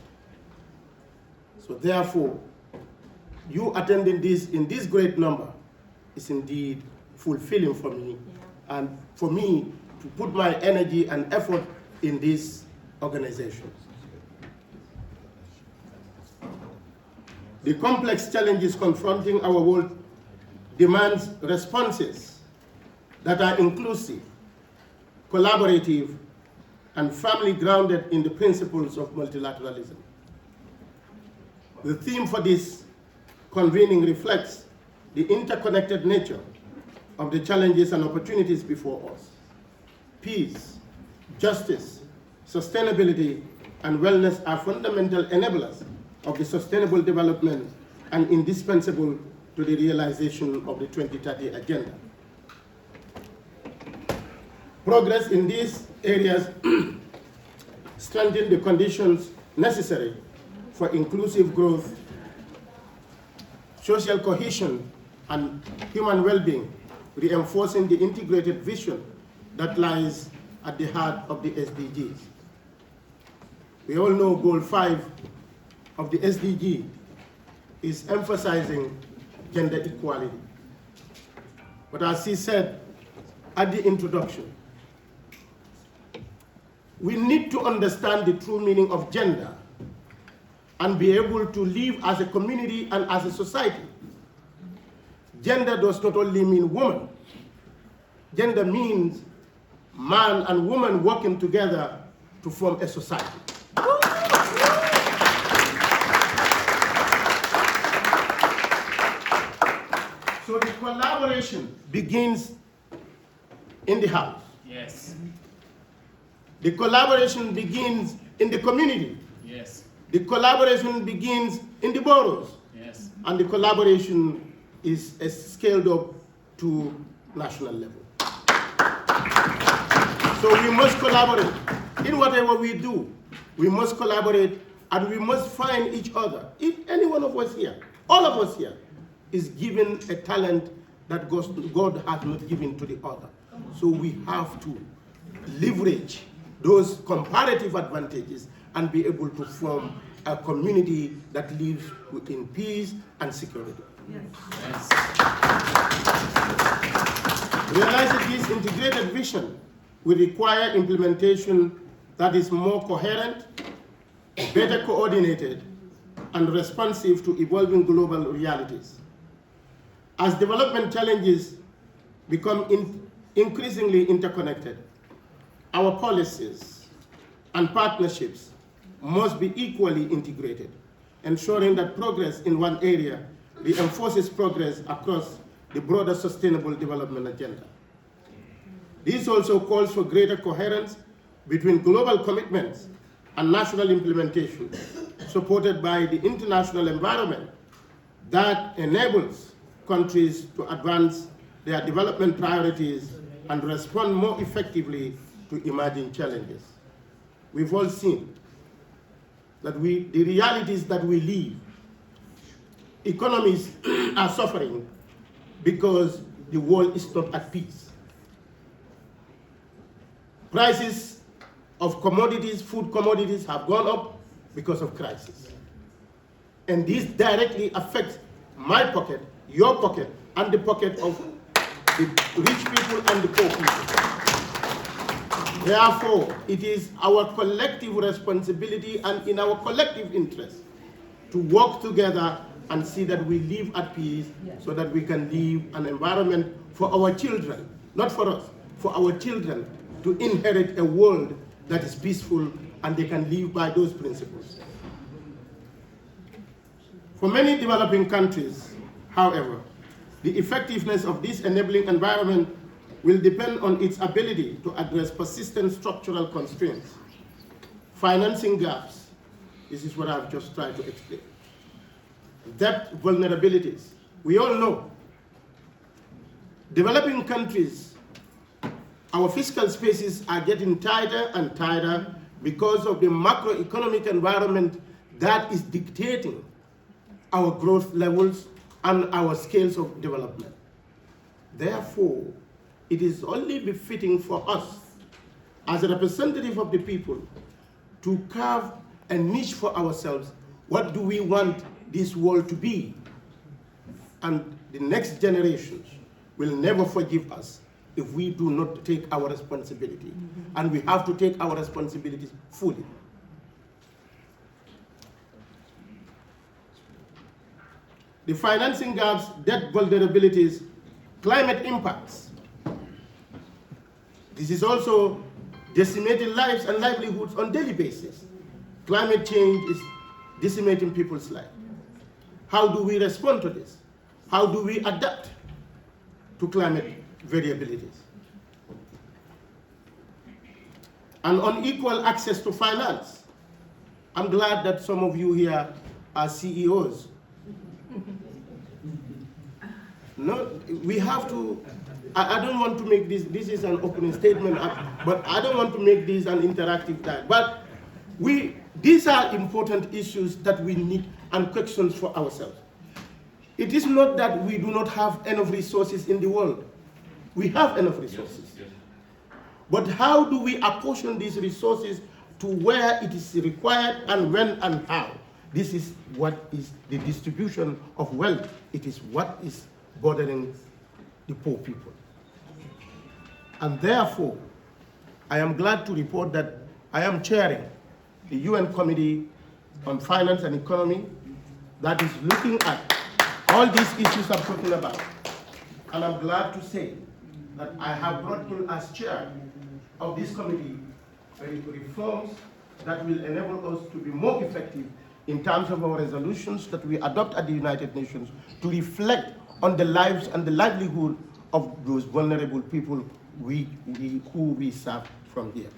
So therefore, you attending this in this great number is indeed fulfilling for me, and for me to put my energy and effort in this organization. The complex challenges confronting our world demands responses that are inclusive, collaborative, and firmly grounded in the principles of multilateralism. The theme for this convening reflects the interconnected nature of the challenges and opportunities before us. Peace, justice, sustainability, and wellness are fundamental enablers of the sustainable development and indispensable to the realization of the 2030 Agenda. Progress in these areas strengthen the conditions necessary for inclusive growth, social cohesion, and human well-being, reinforcing the integrated vision that lies at the heart of the SDGs. We all know Goal 5 of the SDG is emphasizing gender equality. But as he said at the introduction, we need to understand the true meaning of gender and be able to live as a community and as a society. Gender does not only mean woman. Gender means man and woman working together to form a society. collaboration begins in the house. Yes. The collaboration begins in the community. Yes. The collaboration begins in the boroughs. Yes. And the collaboration is scaled up to national level. So we must collaborate. In whatever we do, we must collaborate and we must find each other. If any one of us here, all of us here, is given a talent that God has not given to the other. So we have to leverage those comparative advantages and be able to form a community that lives within peace and security. Yes. Realizing this integrated vision will require implementation that is more coherent, better coordinated, and responsive to evolving global realities. As development challenges become increasingly interconnected, our policies and partnerships must be equally integrated, ensuring that progress in one area reinforces progress across the broader sustainable development agenda. This also calls for greater coherence between global commitments and national implementation, supported by the international environment that enables countries to advance their development priorities and respond more effectively to emerging challenges. We've all seen that the realities that we live, economies are suffering because the world is not at peace. Prices of commodities, food commodities, have gone up because of crisis. And this directly affects my pocket, your pocket, and the pocket of the rich people and the poor people. Therefore, it is our collective responsibility and in our collective interest to work together and see that we live at peace so that we can leave an environment for our children, not for us, for our children to inherit a world that is peaceful and they can live by those principles. For many developing countries, however, the effectiveness of this enabling environment will depend on its ability to address persistent structural constraints, financing gaps, this is what I've just tried to explain, debt vulnerabilities. We all know developing countries, our fiscal spaces are getting tighter and tighter because of the macroeconomic environment that is dictating our growth levels and our scales of development. Therefore, it is only befitting for us as a representative of the people to carve a niche for ourselves. What do we want this world to be? And the next generations will never forgive us if we do not take our responsibility. And we have to take our responsibilities fully. The financing gaps, debt vulnerabilities, climate impacts. This is also decimating lives and livelihoods on a daily basis. Climate change is decimating people's lives. How do we respond to this? How do we adapt to climate variabilities? And unequal access to finance. I'm glad that some of you here are CEOs. No, we have to, I don't want to make this is an opening statement, but I don't want to make this an interactive time. But these are important issues that we need and questions for ourselves. It is not that we do not have enough resources in the world. We have enough resources. Yes. But how do we apportion these resources to where it is required and when and how? This is what is the distribution of wealth. It is what is bothering the poor people. And therefore, I am glad to report that I am chairing the UN Committee on Finance and Economy that is looking at all these issues I'm talking about. And I'm glad to say that I have brought in as chair of this committee reforms that will enable us to be more effective in terms of our resolutions that we adopt at the United Nations to reflect on the lives and the livelihood of those vulnerable people who we serve from here.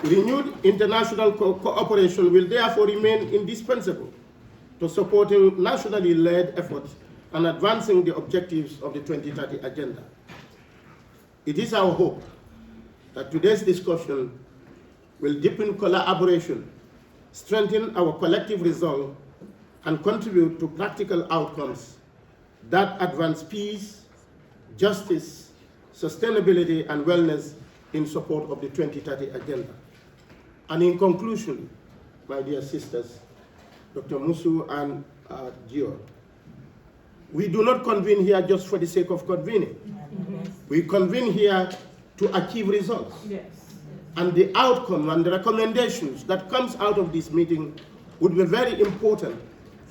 Renewed international cooperation will therefore remain indispensable to supporting nationally led efforts and advancing the objectives of the 2030 Agenda. It is our hope that today's discussion will deepen collaboration, strengthen our collective resolve, and contribute to practical outcomes that advance peace, justice, sustainability, and wellness in support of the 2030 Agenda. And in conclusion, my dear sisters, Dr. Musu and Gio, we do not convene here just for the sake of convening. We convene here to achieve results. Yes. And the outcome and the recommendations that comes out of this meeting would be very important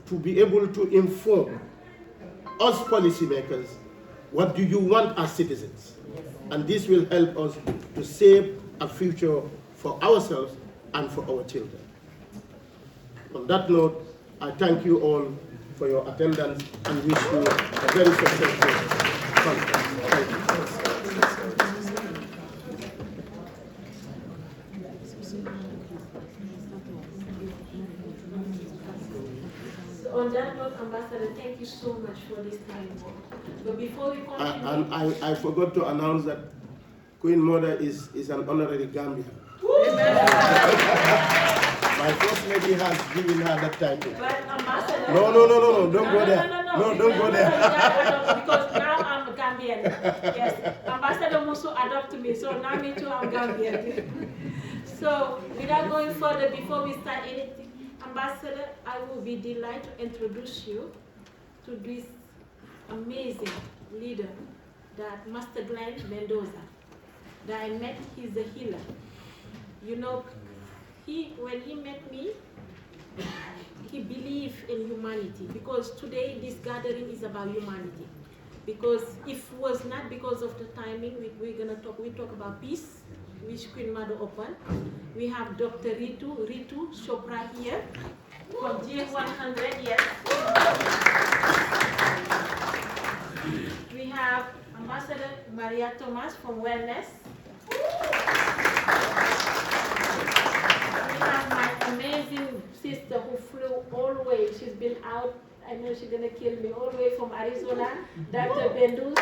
to be able to inform us policymakers, what do you want as citizens? And this will help us to save a future for ourselves and for our children. On that note, I thank you all for your attendance and wish you a very successful conference. Thank you. So on that note, Ambassador, thank you so much for this time. But before we continue, And I forgot to announce that Queen Mother is an honorary Gambian. My first lady has given her that title. but Ambassador. No, don't go there. No, don't go there. Because now I'm Gambian. Yes, Ambassador Musu adopted me, so now me too, I'm Gambian. So without going further, before we start anything, Ambassador, I will be delighted to introduce you to this amazing leader, that Master Glenn Mendoza, that I met. He's a healer. You know, when he met me, he believed in humanity, because today this gathering is about humanity. Because if it was not because of the timing, we talk about peace, which Queen Mother opened. We have Dr. Ritu Chopra here from GM100, yes. We have Ambassador Maria Thomas from Wellness. We have my amazing sister who flew all the way. She's been out, I know she's gonna kill me, all the way from Arizona, Dr. Bendus.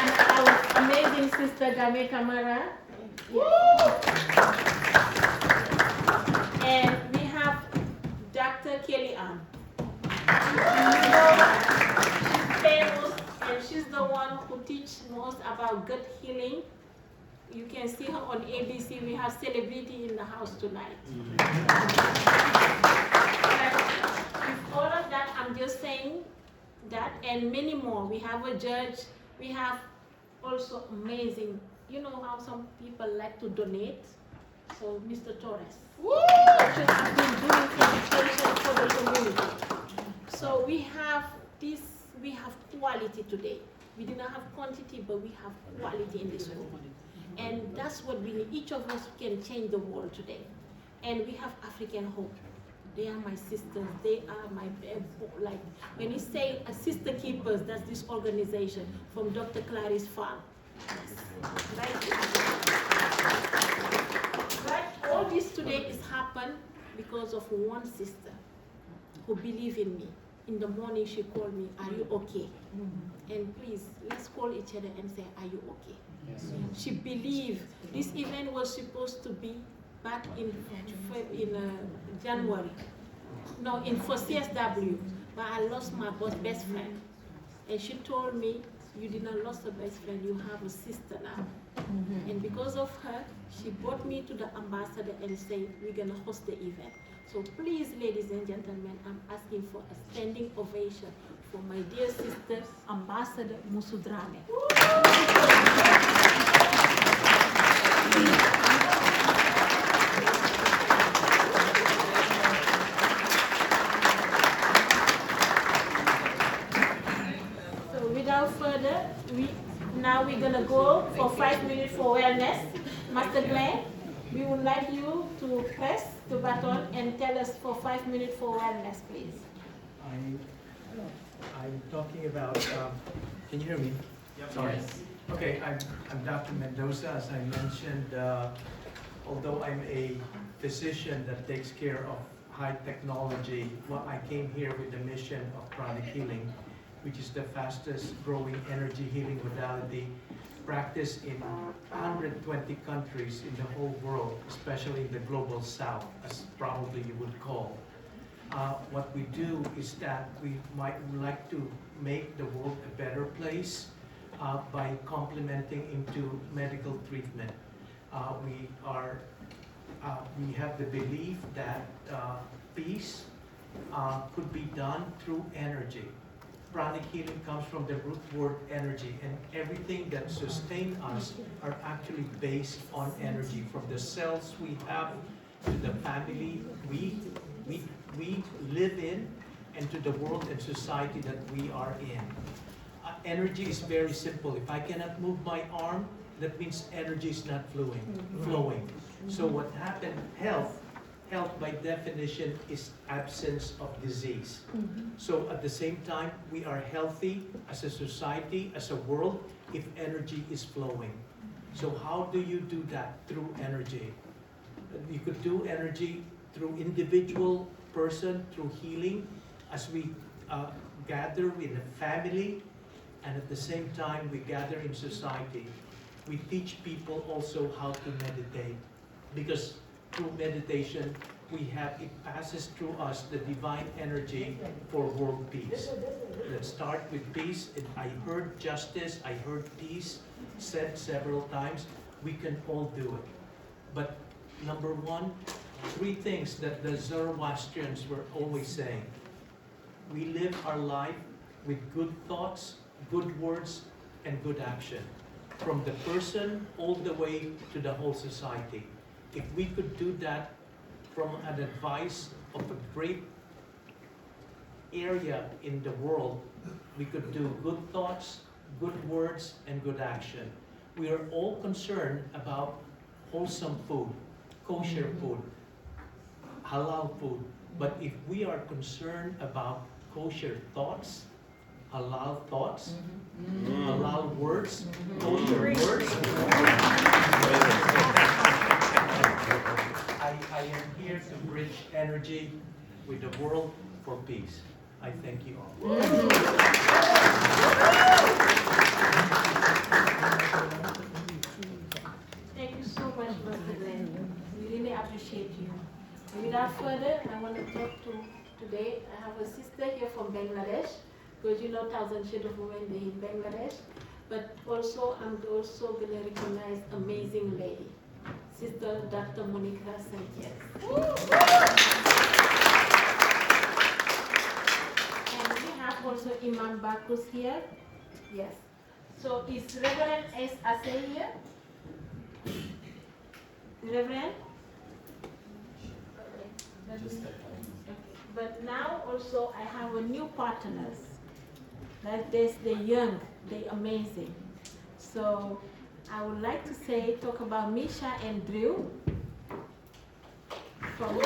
And our amazing sister Game Kamara. And we have Dr. Kelly Ann. She's famous, and she's the one who teaches most about gut healing. You can see her on ABC. We have celebrity in the house tonight. With all of that, I'm just saying that, and many more. We have a judge. We have also amazing. You know how some people like to donate? So, Mr. Torres. Actually, I've been doing education for the community. So we have this, we have quality today. We do not have quantity, but we have quality in this room. And that's what we need. Each of us can change the world today. And we have African Hope. They are my sisters. They are my, like, when you say a Sister Keepers, that's this organization from Dr. Clarice Farm. Right? All this today is happened because of one sister who believed in me. In the morning she called me, "Are you okay?" And please, let's call each other and say, "Are you okay?" Yes. She believed. This event was supposed to be back in January. No, for CSW, but I lost my best friend. And she told me, "You did not lose a best friend, you have a sister now." And because of her, she brought me to the ambassador and said, "We're gonna host the event." So please, ladies and gentlemen, I'm asking for a standing ovation for my dear sister, Ambassador Musu Dramé. So without further, now we're gonna go for 5 minutes for wellness. Master Glenn. we would like you to press the button and tell us for 5 minutes for wellness, please. I'm talking about, can you hear me? Yep. Sorry. Okay, I'm Dr. Mendoza, as I mentioned. Although I'm a physician that takes care of high technology, well, I came here with the mission of pranic healing, which is the fastest growing energy healing modality practiced in 120 countries in the whole world, especially in the global south, as probably you would call. What we do is that we might like to make the world a better place by complementing into medical treatment. We have the belief that peace could be done through energy. Pranic healing comes from the root word energy, and everything that sustains us are actually based on energy. From the cells we have, to the family we live in, and to the world and society that we are in. Energy is very simple. If I cannot move my arm, that means energy is not flowing. So what happened, health by definition is absence of disease. So at the same time, we are healthy as a society, as a world, if energy is flowing. So how do you do that? Through energy. You could do energy through individual person, through healing, as we gather in a family, and at the same time we gather in society. We teach people also how to meditate, because through meditation it passes through us the divine energy for world peace. Let's start with peace. I heard justice, I heard peace said several times. We can all do it. But number one, 3 things that the Zoroastrians were always saying. We live our life with good thoughts, good words, and good action. From the person all the way to the whole society. If we could do that from an advice of a great area in the world, we could do good thoughts, good words, and good action. We are all concerned about wholesome food, kosher food, halal food. But if we are concerned about kosher thoughts, halal thoughts, halal words, kosher words, I am here to bridge energy with the world for peace. I thank you all. Thank you so much, Mr. Glenn. We really appreciate you. Without further, I want to talk to today. I have a sister here from Bangladesh, because you know 1,000 Shades of Women Day in Bangladesh. But also, I'm also going to recognize amazing lady, Sister Dr. Monica Sanchez. And we have also Imam Bakus here. Yes. So is Reverend S. Asay here? Reverend? But now also I have a new partners. Like there's the young, they amazing. So I would like to talk about Misha and Drew. Can you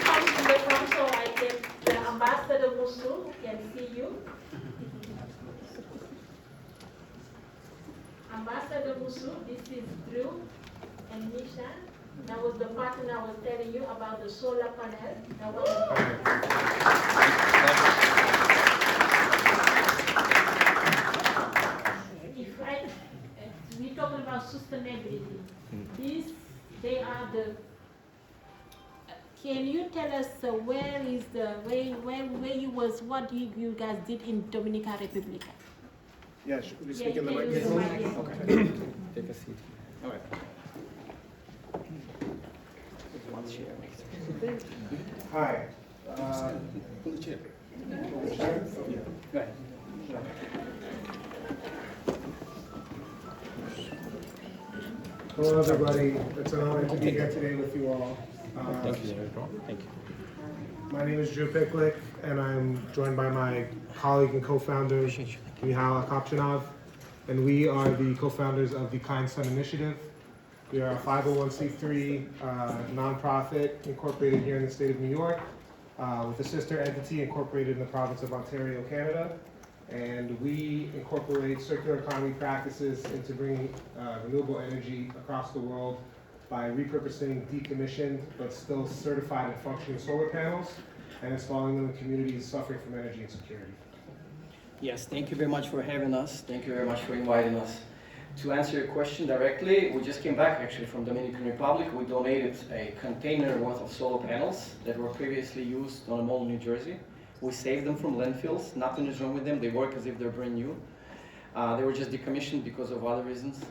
come to the front so I can, the Ambassador Musul can see you. Ambassador Musul, this is Drew and Misha. That was the partner I was telling you about the solar panel. We're talking about sustainability. They are the. Can you tell us where you was, what you guys did in Dominica Republic? Yeah, should we speak Yeah, in the you mic? can use the mic. Okay. Take a seat. All right. Hi. Pull the chair. Go ahead. Hello, everybody. It's an honor to be here today with you all. Thank you. Thank you. My name is Drew Picklick, and I'm joined by my colleague and co-founder, Mihail Kopchanov. and we are the co-founders of the Kind Son Initiative. We are a 501c3 nonprofit incorporated here in the state of New York, with a sister entity incorporated in the province of Ontario, Canada. And we incorporate circular economy practices into bringing renewable energy across the world by repurposing decommissioned but still certified and functioning solar panels and installing them in communities suffering from energy insecurity. Yes, thank you very much for having us. Thank you very much for inviting us. To answer your question directly, we just came back actually from Dominican Republic. We donated a container worth of solar panels that were previously used on a mall in New Jersey. We saved them from landfills. Nothing is wrong with them. They work as if they're brand new. They were just decommissioned because of other reasons.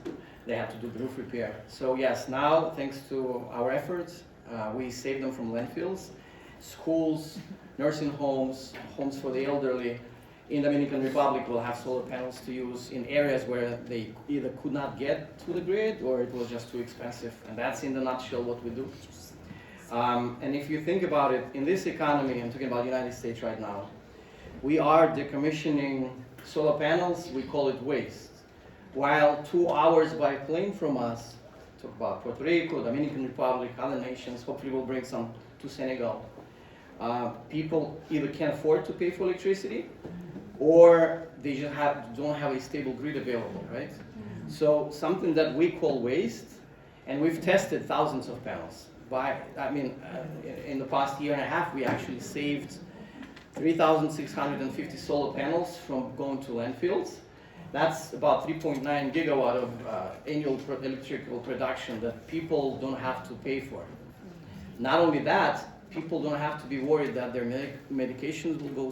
They had to do the roof repair. So yes, now thanks to our efforts, we saved them from landfills, schools, nursing homes, homes for the elderly. In the Dominican Republic, will have solar panels to use in areas where they either could not get to the grid or it was just too expensive. And that's in the nutshell what we do. And if you think about it, in this economy, I'm talking about the United States right now, we are decommissioning solar panels, we call it waste. While 2 hours by plane from us, talk about Puerto Rico, Dominican Republic, other nations, hopefully we'll bring some to Senegal. People either can't afford to pay for electricity, or they just don't have a stable grid available, right? So something that we call waste, and we've tested thousands of panels. In the past year and a half, we actually saved 3,650 solar panels from going to landfills. That's about 3.9 gigawatt of annual electrical production that people don't have to pay for. Not only that, people don't have to be worried that their medications will go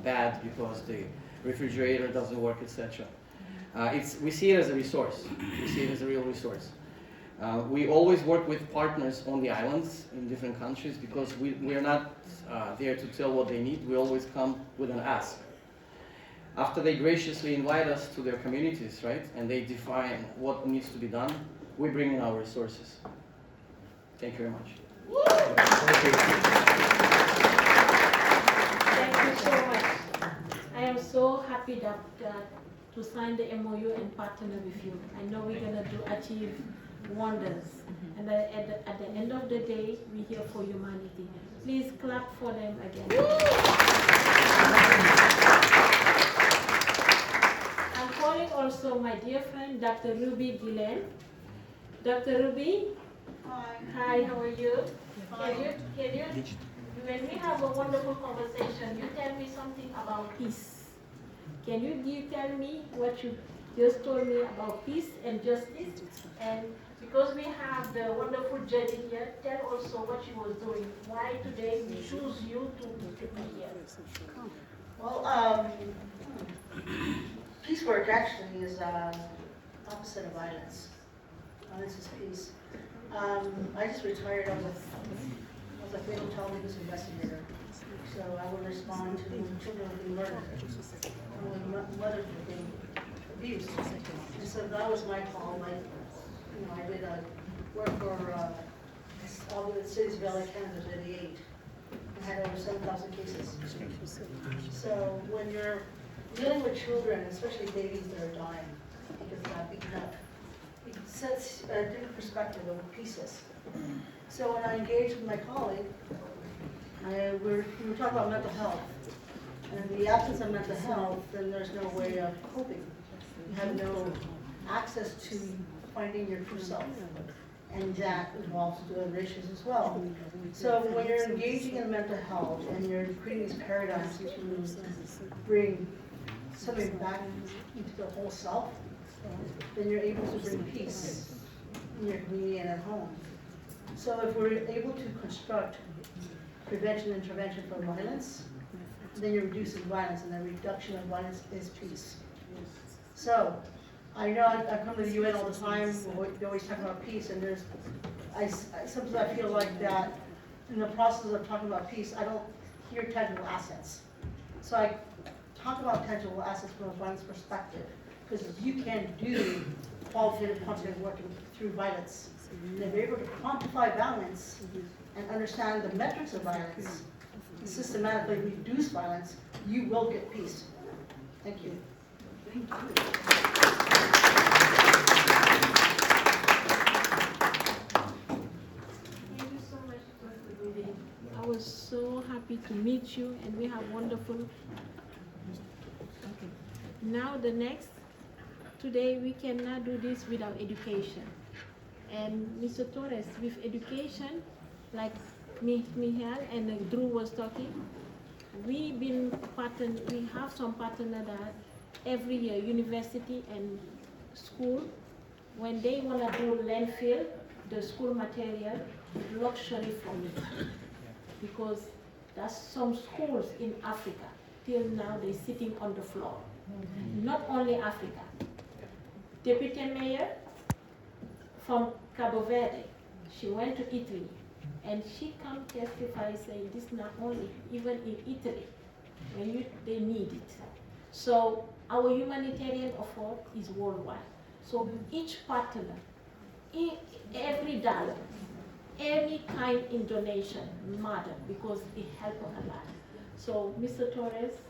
bad because the refrigerator doesn't work, etc. We see it as a resource. We see it as a real resource. We always work with partners on the islands in different countries because we're not there to tell what they need. We always come with an ask. After they graciously invite us to their communities, right, and they define what needs to be done, we bring in our resources. Thank you very much. Thank you so much. I am so happy that to sign the MOU and partner with you. I know we're going to achieve wonders. And at the end of the day, we're here for humanity. Please clap for them again. I'm calling also my dear friend, Dr. Ruby Gillen. Dr. Ruby? Hi, how are you? Can you, when we have a wonderful conversation, you tell me something about peace. Can you tell me what you just told me about peace and justice? And because we have the wonderful journey here, tell also what you was doing. Why today we choose you to be here? Well, peace work actually is opposite of violence. Violence is peace. I just retired. I was a fatal child abuse investigator. So I would respond to children being murdered, mothers being abused. And so that was my call. I did work for all the cities of LA Canada in '88. I had over 7,000 cases. So when you're dealing with children, especially babies that are dying because they're not beaten up, it sets a different perspective of what peace is. So when I engaged with my colleague, we were talking about mental health. And in the absence of mental health, then there's no way of coping. You have no access to finding your true self. And that involves doing issues as well. So when you're engaging in mental health and you're creating these paradigms to bring something back into the whole self, then you're able to bring peace in your community and at home. So if we're able to construct prevention and intervention for violence, then you're reducing violence, and the reduction of violence is peace. So I know I come to the UN all the time, we always talk about peace, and sometimes I feel like that in the process of talking about peace, I don't hear tangible assets. So I talk about tangible assets from a violence perspective, because you can do qualitative, quantitative work through violence. And if you're able to quantify violence and understand the metrics of violence, and systematically reduce violence, you will get peace. Thank you. Thank you. Thank you so much, Dr. Rudy. I was so happy to meet you, and we have wonderful. Okay. Now the next. Today we cannot do this without education. And Mr. Torres, with education, like Michael and Drew was talking, we have some partner that every year, university and school, when they want to do landfill, the school material, luxury for me. Because there's some schools in Africa, till now they're sitting on the floor. Not only Africa. Deputy Mayor from Cabo Verde, she went to Italy, and she come testify saying this not only, even in Italy, when they need it. So our humanitarian effort is worldwide. So each partner, every dollar, any kind in donation matter because it helps a lot. So Mr. Torres,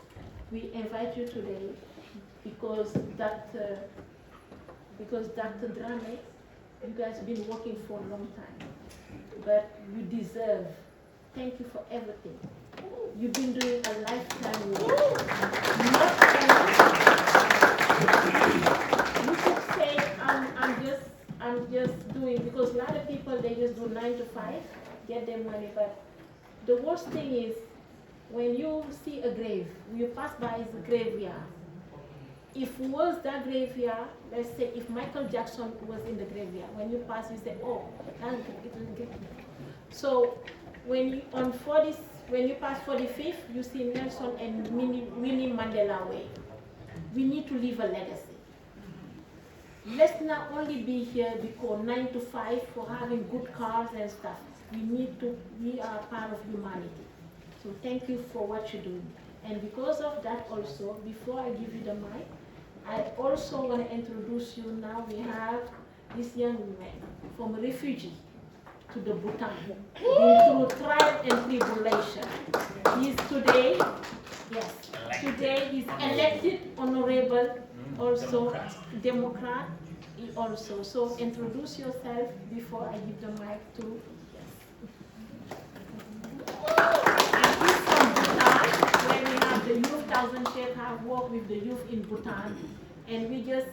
we invite you today because Dr. Drame, you guys have been working for a long time, but you deserve. Thank you for everything. You've been doing a lifetime work. You could say I'm just doing, because a lot of people they just do 9 to 5, get their money, but the worst thing is when you see a grave, when you pass by the graveyard. If it was that graveyard, let's say if Michael Jackson was in the graveyard, when you pass, you say, oh, that's good. So when you pass 45th, you see Nelson and Winnie Mandela Way. We need to leave a legacy. Let's not only be here because 9 to 5 for having good cars and stuff. We are part of humanity. So thank you for what you're doing. And because of that also, before I give you the mic, I also want to introduce you now. We have this young man from a refugee to the Bhutan, been through trial and tribulation. He's today he's elected honorable, also Democrat also. So introduce yourself before I give the mic to, And he's from Bhutan, where we have the youth, Thousand Shades have worked with the youth in Bhutan. And we just,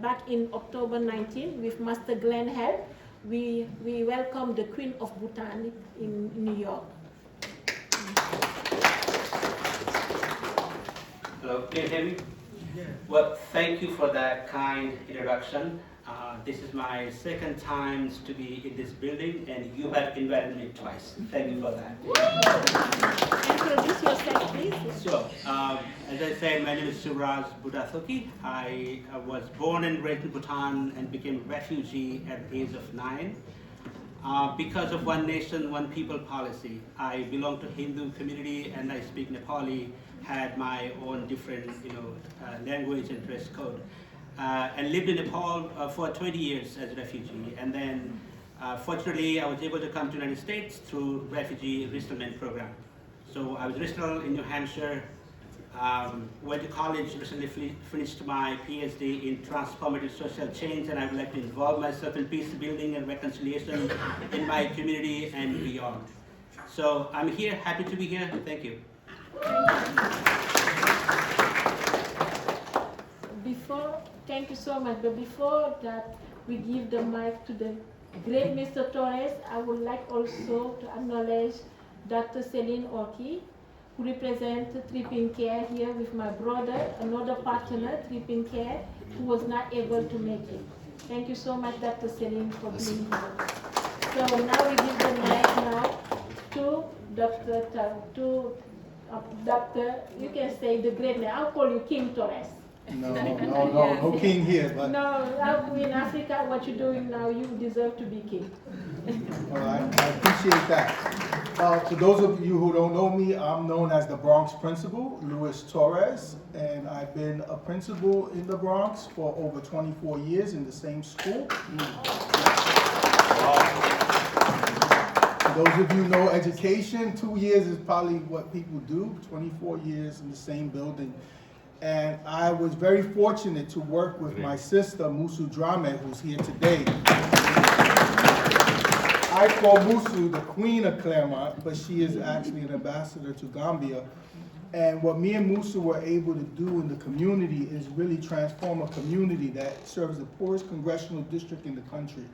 back in October 19, with Master Glenn Held, we welcomed the Queen of Bhutan in New York. Hello, can you hear me? Yeah. Well, thank you for that kind introduction. This is my second time to be in this building, and you have invited me twice. Thank you for that. Introduce yourself, please. Sure. As I said, my name is Suraj Buddhathoki. I was born and raised in Bhutan and became a refugee at the age of 9. Because of One Nation, One People policy, I belong to Hindu community and I speak Nepali, had my own different language and dress code. And lived in Nepal for 20 years as a refugee. And then, fortunately, I was able to come to the United States through refugee resettlement program. So I was resettled in New Hampshire, went to college, recently finished my PhD in transformative social change, and I would like to involve myself in peace building and reconciliation in my community and beyond. So I'm here, happy to be here. Thank you. Thank you so much. But before that, we give the mic to the great Mr. Torres. I would like also to acknowledge Dr. Celine Orki, who represents Tripping Care here with my brother, another partner, Tripping Care, who was not able to make it. Thank you so much, Dr. Celine, for being here. So now we give the mic now to Dr. You can say the great name. I'll call you King Torres. No king here. But no, in Africa, what you're doing now, you deserve to be king. Well, I appreciate that. To those of you who don't know me, I'm known as the Bronx Principal, Luis Torres, and I've been a principal in the Bronx for over 24 years in the same school. For those of you who know education, 2 years is probably what people do, 24 years in the same building. And I was very fortunate to work with my sister, Musu Drame, who's here today. I call Musu the queen of Claremont, but she is actually an ambassador to Gambia. And what me and Musu were able to do in the community is really transform a community that serves the poorest congressional district in the country.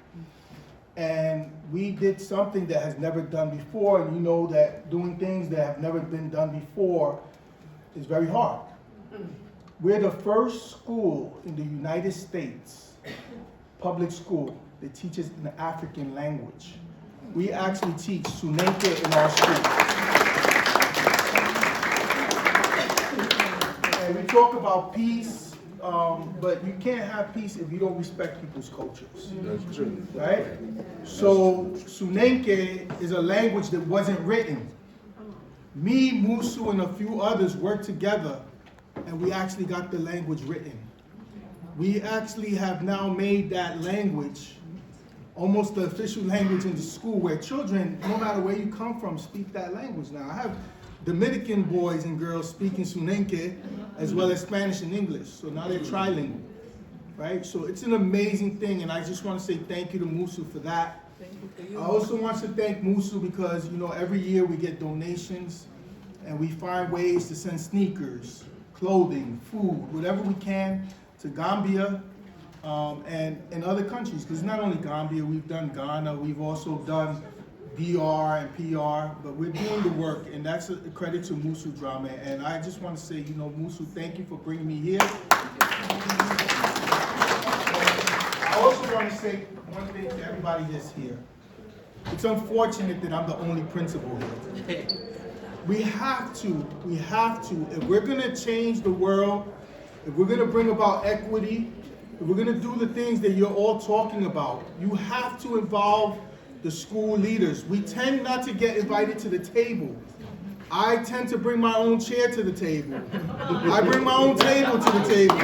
And we did something that has never done before, and you know that doing things that have never been done before is very hard. We're the first school in the United States, public school, that teaches an African language. We actually teach Sunenke in our school. And we talk about peace, but you can't have peace if you don't respect people's cultures. That's true. Right? So Sunenke is a language that wasn't written. Me, Musu, and a few others worked together, and we actually got the language written. We actually have now made that language almost the official language in the school, where children, no matter where you come from, speak that language now. I have Dominican boys and girls speaking Sunenke as well as Spanish and English, so now they're trilingual, right? So it's an amazing thing, and I just want to say thank you to Musu for that. I also want to thank Musu because, you know, every year we get donations and we find ways to send sneakers, clothing, food, whatever we can to Gambia and other countries. Because it's not only Gambia, we've done Ghana, we've also done DR and PR, but we're doing the work, and that's a credit to Musu Drame. And I just want to say, you know, Musu, thank you for bringing me here. I also want to say one thing to everybody that's here. It's unfortunate that I'm the only principal here. We have to, if we're gonna change the world, if we're gonna bring about equity, if we're gonna do the things that you're all talking about, you have to involve the school leaders. We tend not to get invited to the table. I tend to bring my own chair to the table. I bring my own table to the table.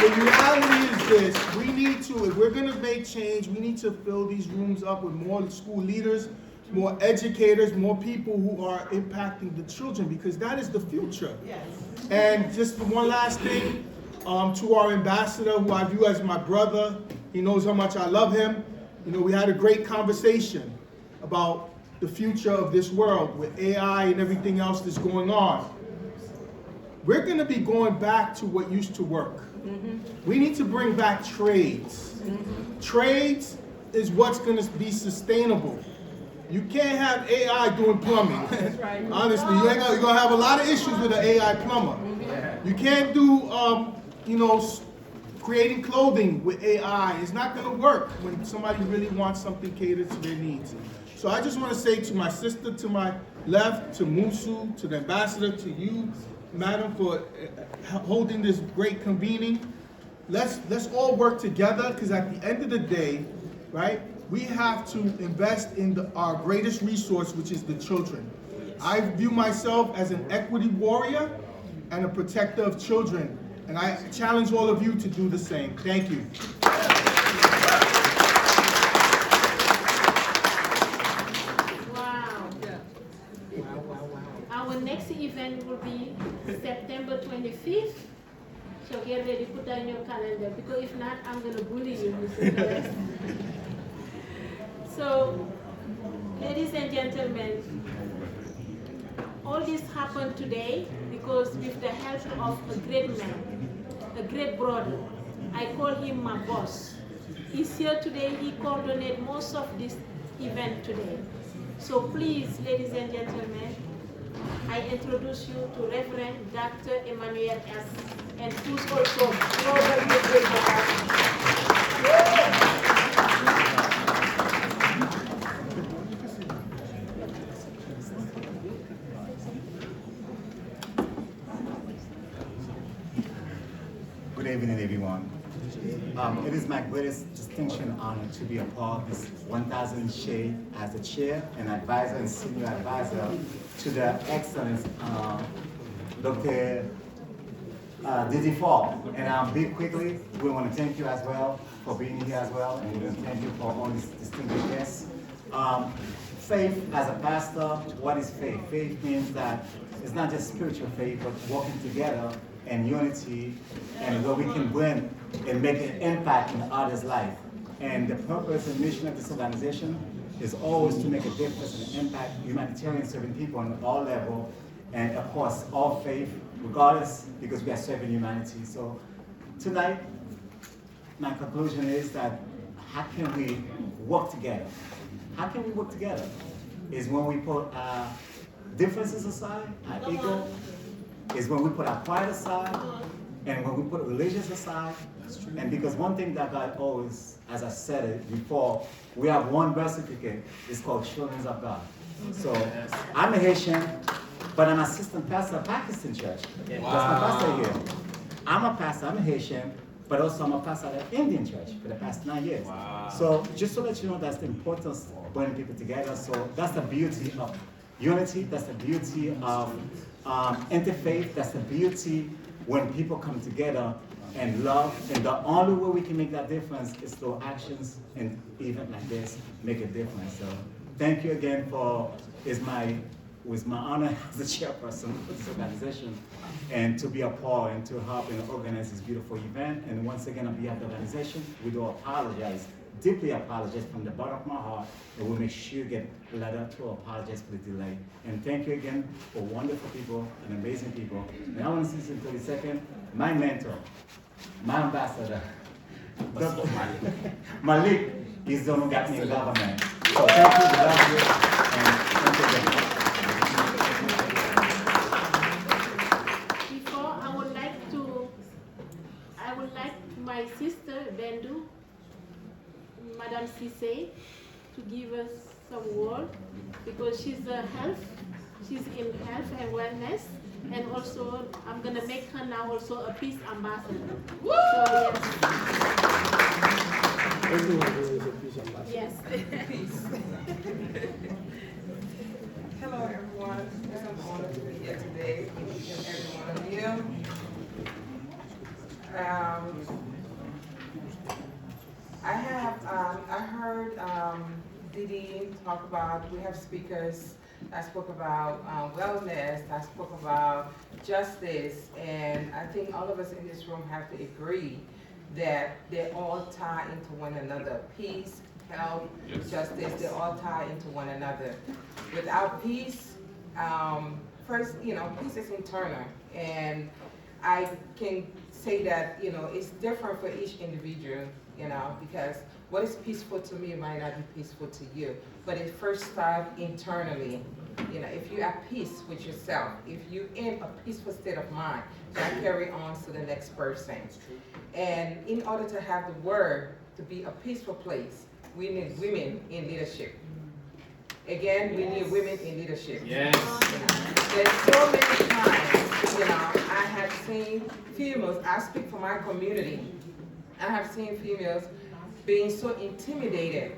The reality is this, we need to, if we're gonna make change, we need to fill these rooms up with more school leaders, more educators, more people who are impacting the children, because that is the future. Yes. And just one last thing, to our ambassador, who I view as my brother, he knows how much I love him. You know, we had a great conversation about the future of this world with AI and everything else that's going on. We're gonna be going back to what used to work. We need to bring back trades. Trades is what's gonna be sustainable. You can't have AI doing plumbing. That's right. Honestly, you're gonna have a lot of issues with an AI plumber. You can't do, you know, creating clothing with AI. It's not gonna work when somebody really wants something catered to their needs. So I just wanna say to my sister to my left, to Musu, to the ambassador, to you, madam, for holding this great convening. Let's all work together, because at the end of the day, right, we have to invest in our greatest resource, which is the children. I view myself as an equity warrior and a protector of children, and I challenge all of you to do the same. Thank you. Wow. Our next event will be September 25th. So get ready, put that in your calendar, because if not, I'm going to bully you, Mr. Perez. So, ladies and gentlemen, all this happened today because with the help of a great man, a great brother. I call him my boss. He's here today, he coordinates most of this event today. So please, ladies and gentlemen, I introduce you to Reverend Dr. Emmanuel S. and who's also global Good evening, everyone. It is my greatest distinction and honor to be a part of this 1000 Shade as the chair and advisor and senior advisor to the excellent Dr. Didi Fall. And big quickly, we want to thank you as well for being here as well, and we want to thank you for all these distinguished guests. Faith, as a pastor, what is faith? Faith means that it's not just spiritual faith, but working together in unity and where we can bring and make an impact in others' life. And the purpose and mission of this organization is always to make a difference and impact humanitarian serving people on all levels, and of course, all faith, regardless, because we are serving humanity. So tonight, my conclusion is that how can we work together? How can we work together? Is when we put our differences aside, our ego, is when we put our pride aside, and when we put religions aside. And because one thing that God always, as I said it before, we have one birth certificate, it's called Children of God. So I'm a Haitian, but I'm assistant pastor of Pakistan Church. That's my pastor here. I'm a pastor, I'm a Haitian, but also I'm a pastor at an Indian church for the past 9 years. So just to let you know, that's the importance of bringing people together. So that's the beauty of unity, that's the beauty of interfaith, that's the beauty when people come together and love. And the only way we can make that difference is through actions, and event like this make a difference. So thank you again for, it's my honor as the chairperson of this organization, and to be a part and to help and organize this beautiful event. And once again, on behalf of the organization, we do apologize, deeply apologize from the bottom of my heart, and we'll make sure you get a letter to apologize for the delay. And thank you again for wonderful people and amazing people. And I want to say in 30 seconds, my mentor, my ambassador, Dr. Malik is the one who got me in government. So thank you, we love you, and thank you again. Before, I would like my sister, Bendu, Madame Cisse, to give us some word, because she's in health and wellness, and also I'm gonna make her now also a peace ambassador. Woo! So, Everyone here is a peace ambassador. yes. Peace. Hello, everyone. It's an honor to be here today with each and every one of you. I heard Didi talk about, we have speakers that spoke about wellness, that spoke about justice, and I think all of us in this room have to agree that they all tie into one another. Peace, health, justice, they all tie into one another. Without peace, first, peace is internal, and I can say that, it's different for each individual, because what is peaceful to me might not be peaceful to you, but it first starts internally. If you're at peace with yourself, if you're in a peaceful state of mind, that carry on to the next person. And in order to have the world to be a peaceful place, we need women in leadership. Again, we need women in leadership. Yes. There's so many times, I have seen females, I speak for my community, I have seen females being so intimidated,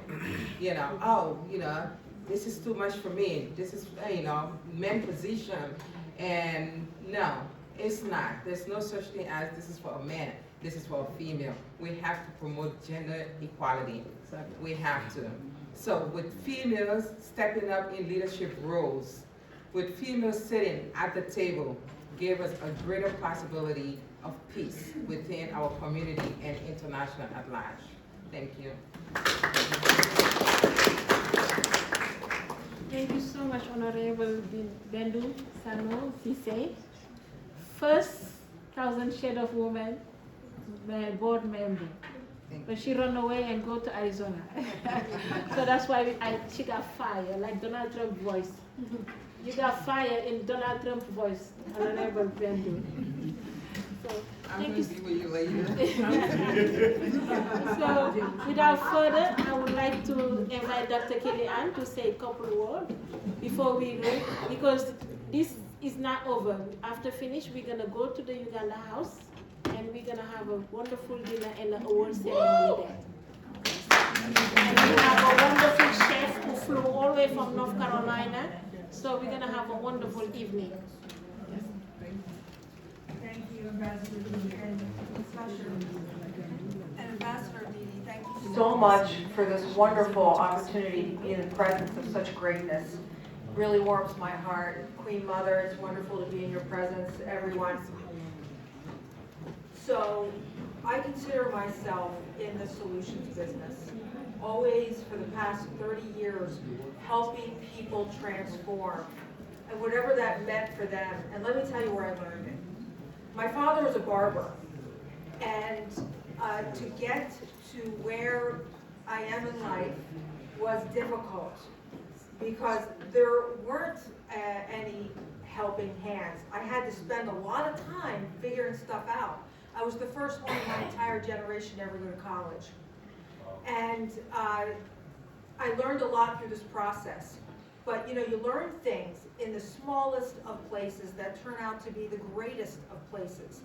this is too much for me, this is, men position, and no, it's not. There's no such thing as this is for a man, this is for a female. We have to promote gender equality. We have to. So with females stepping up in leadership roles, with females sitting at the table, gave us a greater possibility of peace within our community and international at large. Thank you. Thank you so much, Honorable Bendu Sano Cisse. First 1,000 Shades of Woman board member. But she ran away and go to Arizona. So that's why she got fired, like Donald Trump's voice. You got fired in Donald Trump's voice, Honorable Bendu. So, I'm going to be with you later. So, without further, I would like to invite Dr. Kellyanne to say a couple of words before we go, because this is not over. After finish, we're going to go to the Uganda House, and we're going to have a wonderful dinner and an award ceremony there. And we have a wonderful chef who flew all the way from North Carolina, so we're going to have a wonderful evening. Thank you, Ambassador Didi, and Ambassador Didi, thank you so so much for this wonderful opportunity to be in the presence of such greatness. It really warms my heart. Queen Mother, it's wonderful to be in your presence, everyone. So, I consider myself in the solutions business. Always, for the past 30 years, helping people transform. And whatever that meant for them. And let me tell you where I learned it. My father was a barber. And to get to where I am in life was difficult because there weren't any helping hands. I had to spend a lot of time figuring stuff out. I was the first one in my entire generation to ever go to college. And I learned a lot through this process. But you know, you learn things in the smallest of places that turn out to be the greatest of places.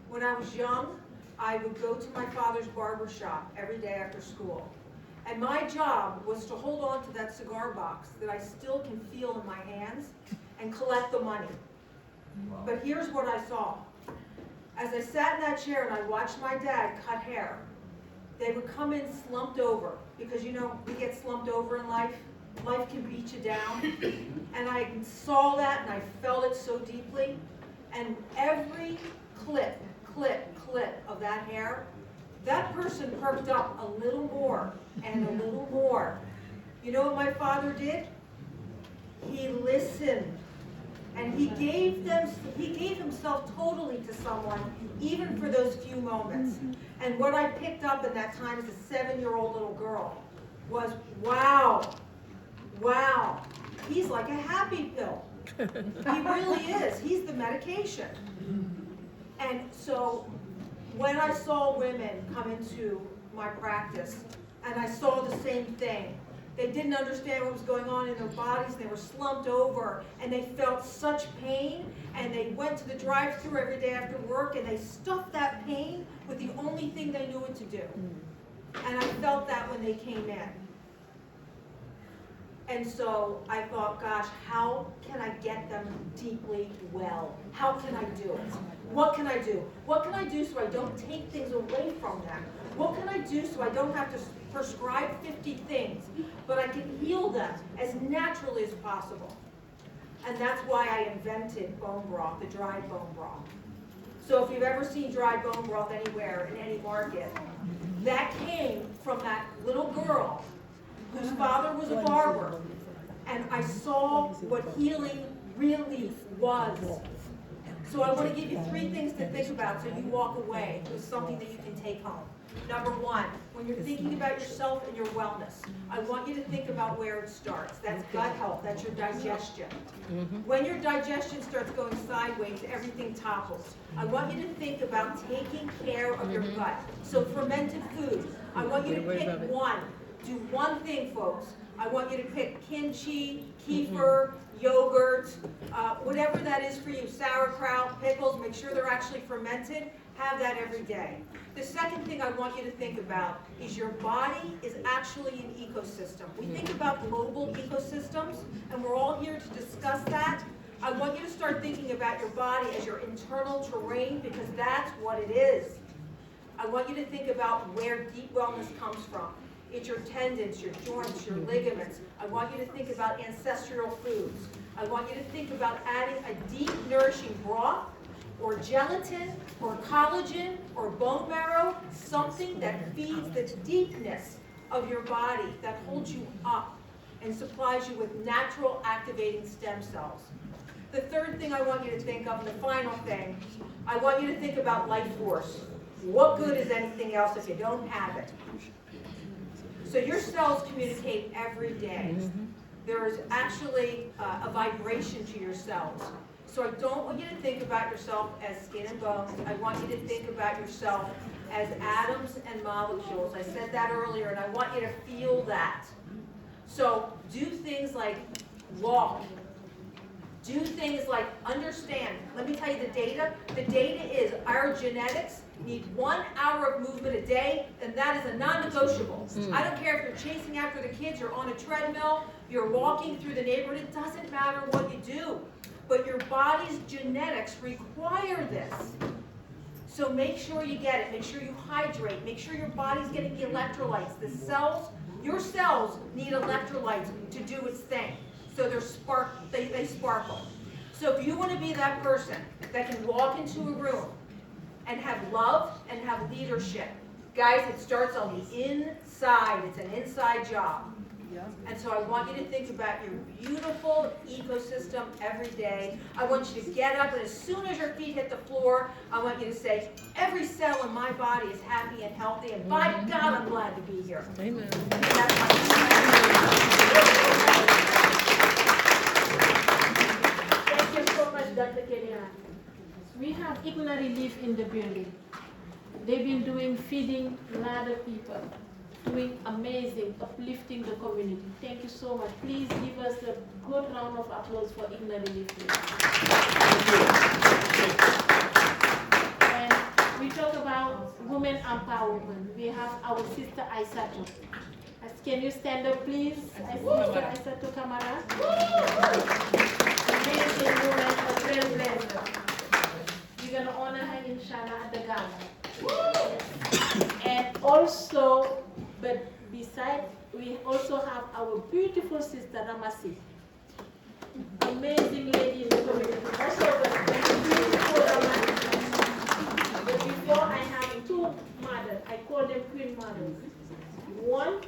When I was young, I would go to my father's barber shop every day after school. And my job was to hold on to that cigar box that I still can feel in my hands and collect the money. But here's what I saw. As I sat in that chair and I watched my dad cut hair, they would come in slumped over, because you know, we get slumped over in life. Life can beat you down. And I saw that and I felt it so deeply. And every clip of that hair, that person perked up a little more and a little more. You know what my father did? He listened. And he gave himself totally to someone, even for those few moments. And what I picked up in that time as a 7-year-old little girl was, wow, he's like a happy pill. He really is. He's the medication. And so when I saw women come into my practice, and I saw the same thing, they didn't understand what was going on in their bodies, they were slumped over, and they felt such pain, and they went to the drive-thru every day after work, and they stuffed that pain with the only thing they knew what to do. And I felt that when they came in. And so I thought, gosh, how can I get them deeply well? How can I do it? What can I do? What can I do so I don't take things away from them? What can I do so I don't have to prescribe 50 things, but I can heal them as naturally as possible? And that's why I invented bone broth, the dried bone broth. So if you've ever seen dried bone broth anywhere in any market, that came from that little girl whose father was a barber, and I saw what healing really was. So I want to give you 3 things to think about so you walk away with something that you can take home. Number 1, when you're thinking about yourself and your wellness, I want you to think about where it starts. That's gut health, that's your digestion. When your digestion starts going sideways, everything topples. I want you to think about taking care of your gut. So fermented foods, I want you to pick one. Do one thing, folks. I want you to pick kimchi, kefir, yogurt, whatever that is for you, sauerkraut, pickles, make sure they're actually fermented. Have that every day. The second thing I want you to think about is your body is actually an ecosystem. We think about global ecosystems, and we're all here to discuss that. I want you to start thinking about your body as your internal terrain, because that's what it is. I want you to think about where deep wellness comes from. It's your tendons, your joints, your ligaments. I want you to think about ancestral foods. I want you to think about adding a deep, nourishing broth, or gelatin, or collagen, or bone marrow, something that feeds the deepness of your body, that holds you up and supplies you with natural activating stem cells. The third thing I want you to think of, and the final thing, I want you to think about life force. What good is anything else if you don't have it? So your cells communicate every day. There is actually a vibration to your cells. So I don't want you to think about yourself as skin and bones. I want you to think about yourself as atoms and molecules. I said that earlier, and I want you to feel that. So do things like walk. Do things like understand. Let me tell you the data. The data is our genetics need 1 hour of movement a day, and that is a non-negotiable. I don't care if you're chasing after the kids, you're on a treadmill, you're walking through the neighborhood, it doesn't matter what you do. But your body's genetics require this. So make sure you get it. Make sure you hydrate. Make sure your body's getting the electrolytes. The cells, your cells need electrolytes to do its thing. So they sparkle. So if you want to be that person that can walk into a room and have love and have leadership, guys, it starts on the inside. It's an inside job. And so I want you to think about your beautiful ecosystem every day. I want you to get up, and as soon as your feet hit the floor, I want you to say, every cell in my body is happy and healthy, and by God, I'm glad to be here. Amen. Thank you so much, Dr. Kellyanne. We have Igna Relief in the building. They've been feeding a lot of people, doing amazing, uplifting the community. Thank you so much. Please give us a good round of applause for Igna Relief. And we talk about women empowerment. We have our sister Aisato. Can you stand up, please? Sister Aisato Kamara. Amazing woman, a trailblazer. We're going to honor her, inshallah, at the gala. And also, but beside, we also have our beautiful sister Ramasi. Amazing lady in the community. Also, beautiful Ramasi. But before, I have two mothers. I call them queen mothers. One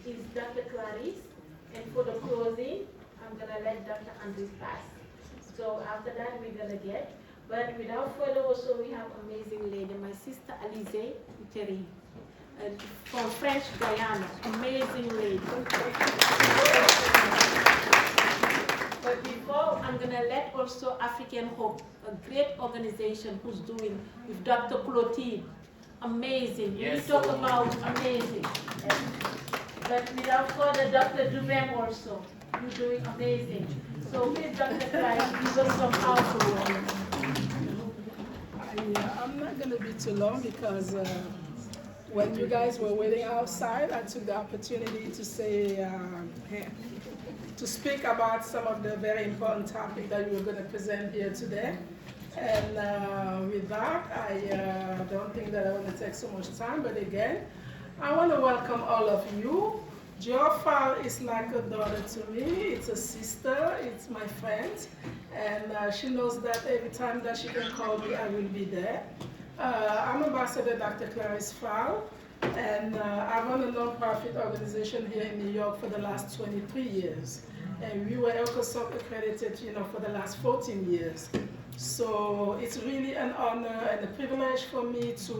is Dr. Clarice, and for the closing, I'm going to let Dr. Andrews pass. So after that, we're going to get. But without further, also we have amazing lady, my sister Alize Uteri, from French Guyana, amazing lady. But before, I'm gonna let also African Hope, a great organization who's doing with Dr. Clotilde, amazing. Yes. We talk about amazing. But without further, Dr. Dubem also, you're doing amazing. So please, Dr. Price, give us some powerful words. I'm not going to be too long because when you guys were waiting outside, I took the opportunity to say, to speak about some of the very important topics that we were going to present here today. And with that, I don't think that I want to take so much time, but again, I want to welcome all of you. Geoffal is like a daughter to me, it's a sister, it's my friend, and she knows that every time that she can call me, I will be there. I'm Ambassador Dr. Clarice Fall, and I run a non-profit organization here in New York for the last 23 years. And we were ECOSOC accredited, for the last 14 years. So it's really an honor and a privilege for me to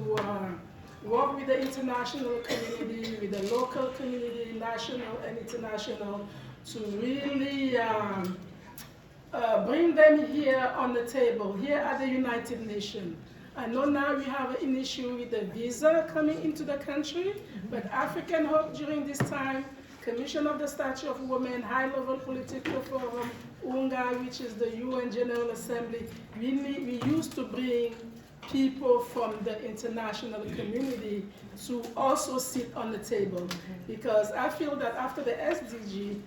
work with the international community, with the local community, national and international, to really bring them here on the table, here at the United Nations. I know now we have an issue with the visa coming into the country, but African Hope during this time, Commission of the Statue of Women, High-Level Political Forum, UNGA, which is the UN General Assembly, we used to bring people from the international community to also sit on the table, because I feel that after the SDG,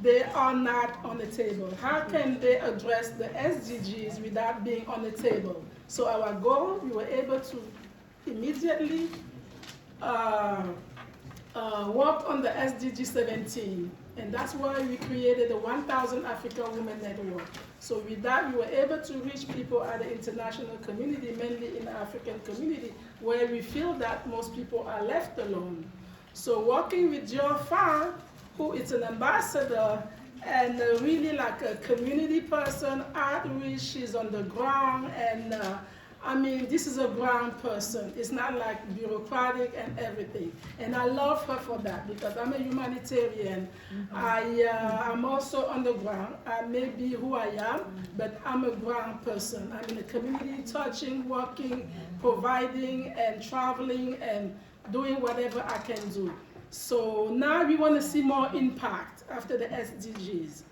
they are not on the table. How can they address the SDGs without being on the table? So our goal, we were able to immediately work on the SDG 17, and that's why we created the 1000 African Women Network. So with that, we were able to reach people at the international community, mainly in the African community, where we feel that most people are left alone. So working with Geoffal, who is an ambassador and really like a community person, outreach, she's on the ground, and I mean, this is a ground person. It's not like bureaucratic and everything. And I love her for that, because I'm a humanitarian. I'm also on the ground. I may be who I am, but I'm a ground person. I'm in the community, touching, working, providing, and traveling, and doing whatever I can do. So now we want to see more impact after the SDGs.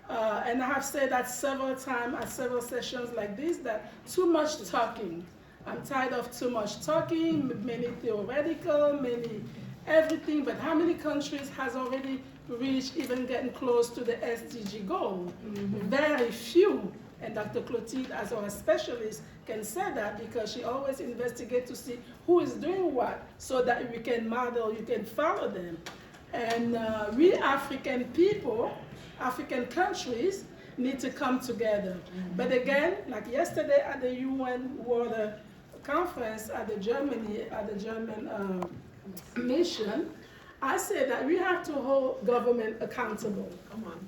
And I have said that several times at several sessions like this, that too much talking. I'm tired of too much talking, many theoretical, many everything, but how many countries has already reached even getting close to the SDG goal? Very few. And Dr. Clotilde, as our specialist, can say that because she always investigates to see who is doing what so that we can model, you can follow them. And we African people, African countries, need to come together. But again, like yesterday at the UN Water Conference at the German mission, I said that we have to hold government accountable. Come on.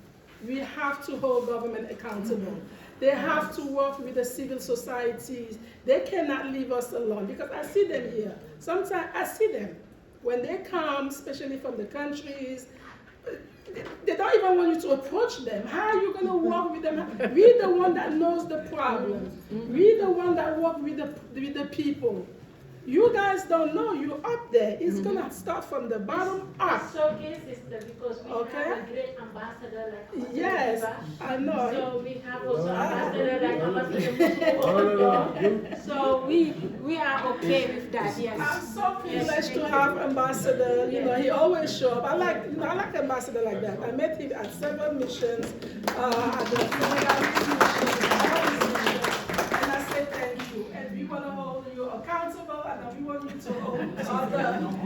We have to hold government accountable. They have to work with the civil societies. They cannot leave us alone because I see them here. Sometimes I see them. When they come, especially from the countries, they don't even want you to approach them. How are you going to work with them? We're the one that knows the problem. We're the one that work with the people. You guys don't know, you're up there. It's going to start from the bottom up. The showcase is because we have a great ambassador like Yes, I know. So we have also ambassador like Ambassador. So we are okay with that, yes. I'm so privileged to have ambassador. You know, he always show up. I like ambassador like that. I met him at several missions, at the and I say thank you. And we want to hold you accountable, and we want you to hold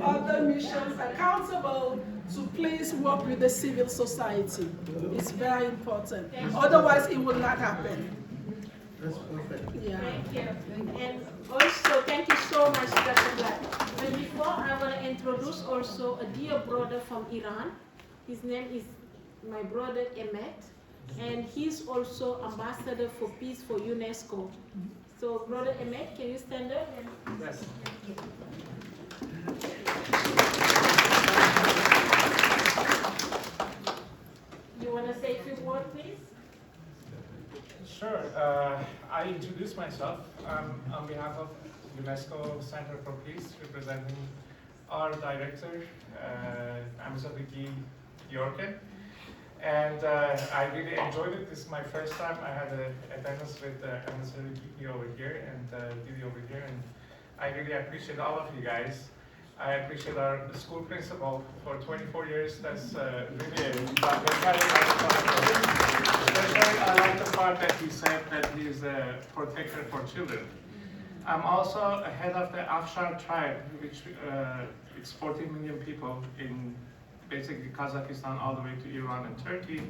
other missions accountable to please work with the civil society. It's very important. Otherwise, it will not happen. That's perfect. Yeah. Thank you. And also, thank you so much, Dr. Black. But before, I want to introduce also a dear brother from Iran. His name is my brother Emmet, and he's also ambassador for peace for UNESCO. So, brother Emmet, can you stand up? Yes. You want to say a few words, please? Sure. I introduce myself. I'm on behalf of UNESCO Center for Peace, representing our director, Ambassador Guy Yorken. And I really enjoyed it. This is my first time. I had an attendance with Ambassador Guy over here and Didi over here. And I really appreciate all of you guys. I appreciate our school principal for 24 years. That's really especially I like the part that he said that he's a protector for children. I'm also a head of the Afshar tribe, which it's 14 million people in basically Kazakhstan all the way to Iran and Turkey.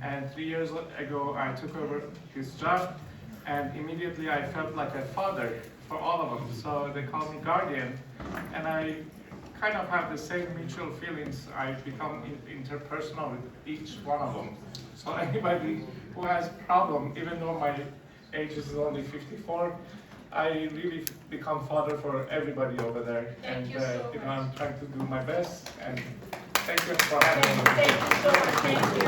And 3 years ago, I took over his job, and immediately I felt like a father for all of them. So they call me guardian, and I kind of have the same mutual feelings. I become interpersonal with each one of them. So anybody who has problem, even though my age is only 54, I really become father for everybody over there. Thank you so you know, I'm trying to do my best, and thank you for having me. Thank you so much. Thank you.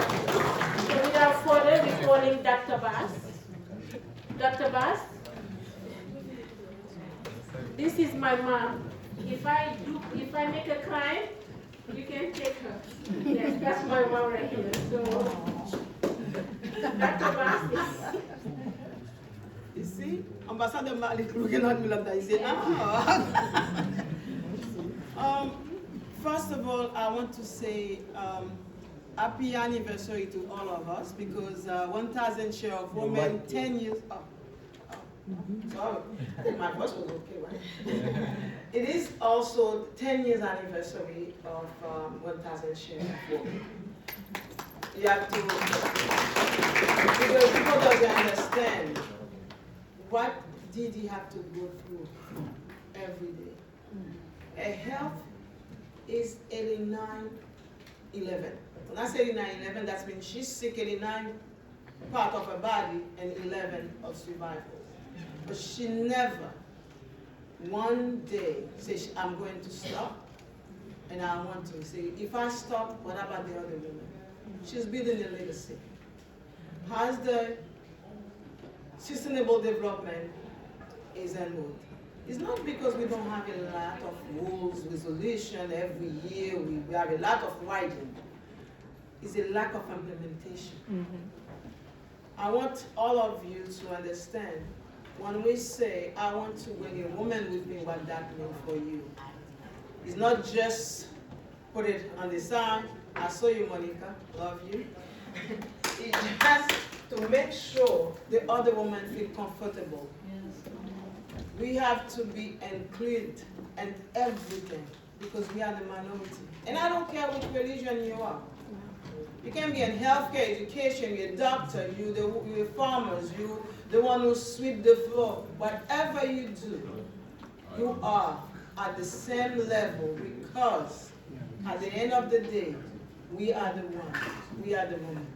So without further, we're calling Dr. Bass. Dr. Bass, this is my mom. If I make a crime, you can take her. Yes, that's my mom right here. So, Dr. Bass is. You see, Ambassador Malik looking at me like that. He said, first of all, I want to say happy anniversary to all of us because 1,000 share of women, 10 years. Sorry, I think my voice was okay, right? It is also 10 years anniversary of 1,000 share of women. You have to, because people don't understand. What did he have to go through every day? A health is 89-11. When I say 89-11, that means she's sick 89 part of her body and 11 of survival. But she never one day says, I'm going to stop and I want to say, if I stop, what about the other women? She's building a legacy. Has the sustainable development is in mood. It's not because we don't have a lot of rules, resolution every year, we have a lot of writing. It's a lack of implementation. I want all of you to understand, when we say, I want to bring a woman with me, what that means for you. It's not just put it on the side, I saw you, Monica, love you. It's just to make sure the other woman feel comfortable. We have to be included in everything because we are the minority. And I don't care which religion you are. You can be in healthcare, education, you're a doctor, you're farmers, you the one who sweep the floor. Whatever you do, you are at the same level because at the end of the day, we are the one. We are the woman.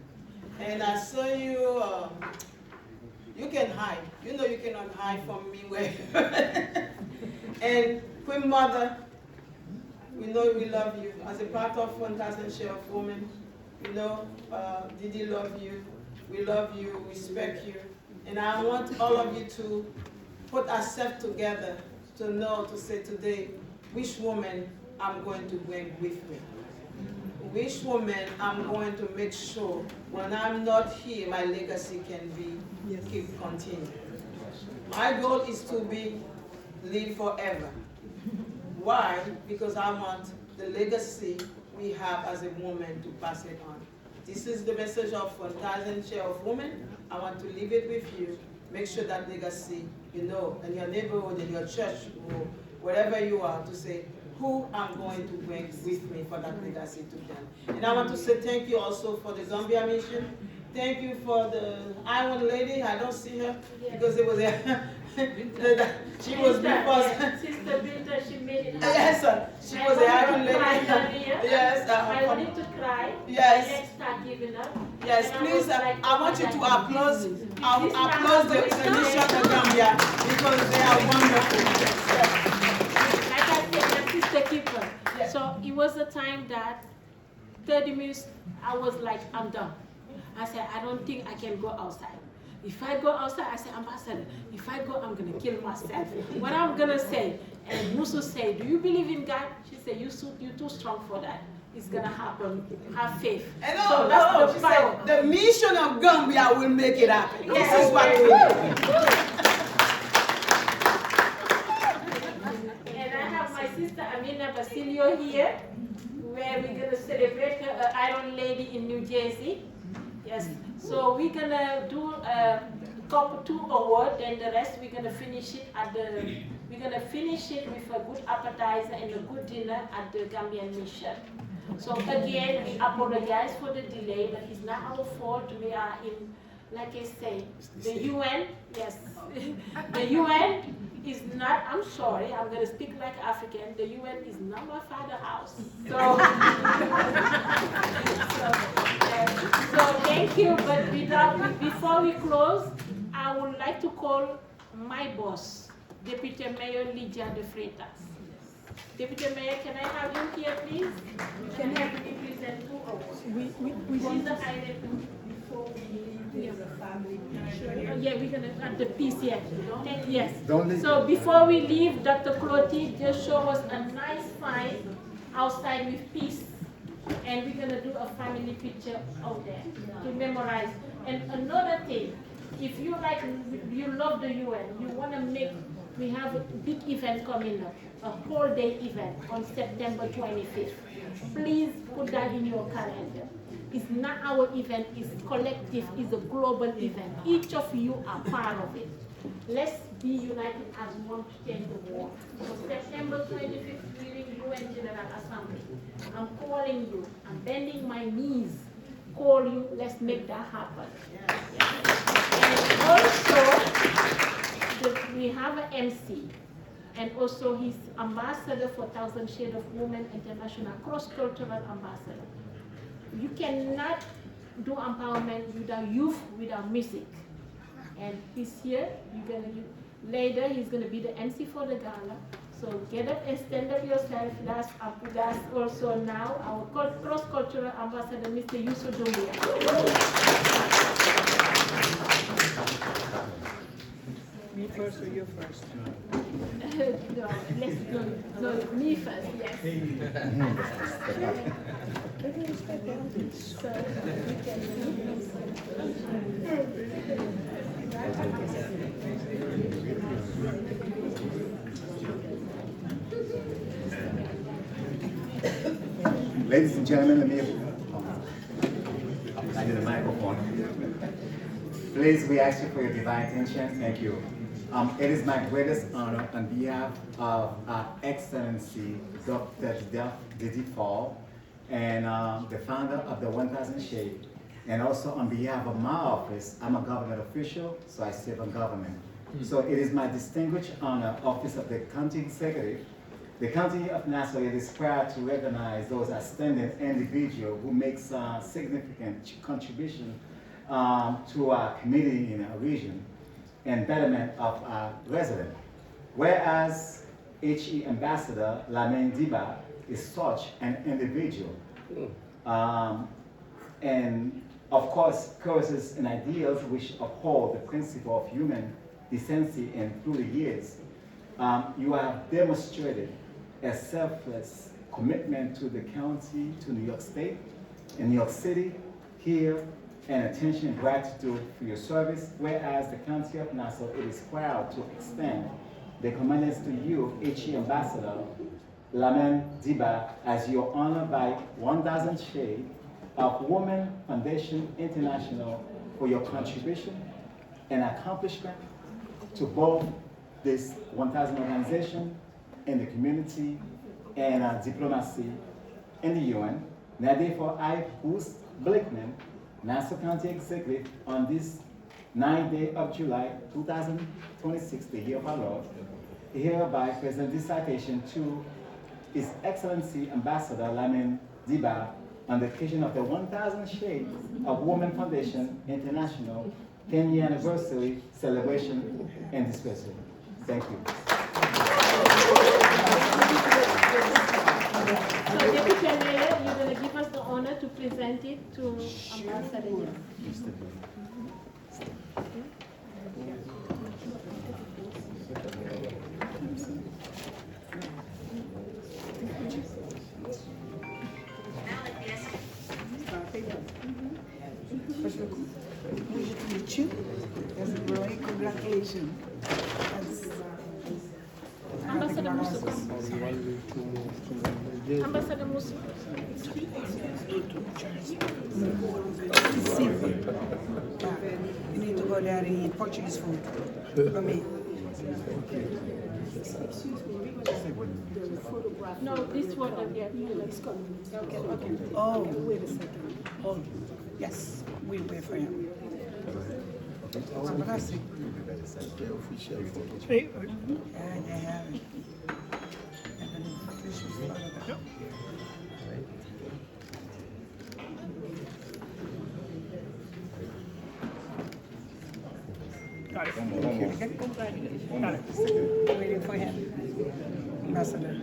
And I saw you, you can hide. You know you cannot hide from me. And Queen Mother, we know we love you. As a part of 1,000 Share of Women, you know, Didi love you. We love you, respect you. And I want all of you to put ourselves together to know, to say today, which woman I'm going to bring with me. Which woman I'm going to make sure when I'm not here, my legacy can be keep continuing. My goal is to live forever. Why? Because I want the legacy we have as a woman to pass it on. This is the message of 1,000 Share of Women. I want to leave it with you. Make sure that legacy, you know, in your neighborhood, in your church, or wherever you are, to say, who I'm going to bring with me for that legacy to them. And I want to say thank you also for the Zambia mission. Thank you for the Iron Lady. I don't see her because it was a she was before. Sister Binta, she made it. Yes, sir. She was the Iron Lady. Yes. I wanted to cry. Yes. And start giving up. Yes, please. I want you to applaud. Applaud the mission of Gambia because they are wonderful. Like I said, my sister keeper. So it was a time that 30 minutes, I was like, I'm done. I said, I don't think I can go outside. If I go outside, I said, Ambassador, if I go, I'm going to kill myself. What I'm going to say? And Musu said, do you believe in God? She said, you're too strong for that. It's going to happen. Have faith. And so that's the power. The mission of Gambia will make it happen. Yes. This is what we do. And I have my sister Amina Basilio here, where we're going to celebrate her Iron Lady in New Jersey. Yes, so we're gonna do a couple 2 awards, and the rest we're gonna finish it we're gonna finish it with a good appetizer and a good dinner at the Gambian Mission. So again, we apologize for the delay, but it's not our fault. We are in, like I say, the UN. Yes, the UN is not. I'm sorry, I'm gonna speak like African. The UN is not my father's house. So. So thank you, but before we close, I would like to call my boss, Deputy Mayor Lydia De Freitas. Deputy Mayor, can I have you here, please? Can I have you present 2 awards? We want the item before we leave the family. Sure. Yeah, we're gonna at the piece here. Yes. So before we leave, Dr. Clotilde just show us a nice find outside with peace. And we're going to do a family picture out there to memorize. And another thing, if you love the UN, you want to we have a big event coming up, a whole day event on September 25th. Please put that in your calendar. It's not our event, it's collective, it's a global event. Each of you are part of it. Let's be united as one to change the world. So September 25th, during UN General Assembly, I'm calling you, I'm bending my knees, call you, let's make that happen. And also, we have an MC, and also he's ambassador for 1,000 Shades of Women International, cross-cultural ambassador. You cannot do empowerment without youth, without music. And he's here. Later, he's going to be the MC for the gala. So get up and stand up yourself. That's also now our cross-cultural ambassador, Mr. Yusuf Doumbia. Me first or you first? No, let's go. No, me first, yes. So we can Ladies and gentlemen, let me I need a microphone. Please, we ask you for your divine attention. Thank you. It is my greatest honor on behalf of Our Excellency Dr. Didi Fall and the founder of the 1000 Shades, and also on behalf of my office. I'm a government official, so I serve on government. So it is my distinguished honor, Office of the County Executive. The County of Nassau is proud to recognize those outstanding individuals who make significant contribution to our community in our region and betterment of our residents. Whereas HE Ambassador Lamine Diba is such an individual, and of course causes and ideals which uphold the principle of human decency, and through the years, you have demonstrated a selfless commitment to the county, to New York State, and New York City, here, and attention and gratitude for your service, whereas the County of Nassau is proud to extend the commendance to you, HE Ambassador Lamine Diba, as your honor by 1000 Shades of Women Foundation International for your contribution and accomplishment to both this 1000 organization in the community and diplomacy in the UN. Now therefore I, Bruce Blickman, Nassau County Executive, on this 9th day of July 2026, the year of our Lord, hereby present this citation to His Excellency Ambassador Lamine Diba on the occasion of the 1000 Shades of Women Foundation International 10-year anniversary celebration and dispersal. Thank you. So Deputy Mayor, you're going to give us the honor to present it to Ambassador Young. Congratulations. Ambassador Musu. Ambassador Musu. You need to go there and eat Portuguese food for me. No, this one, let's go. Okay. Oh, wait a second. Oh, yes, we wait for him. Got it. Got it. Waiting for him. Ambassador.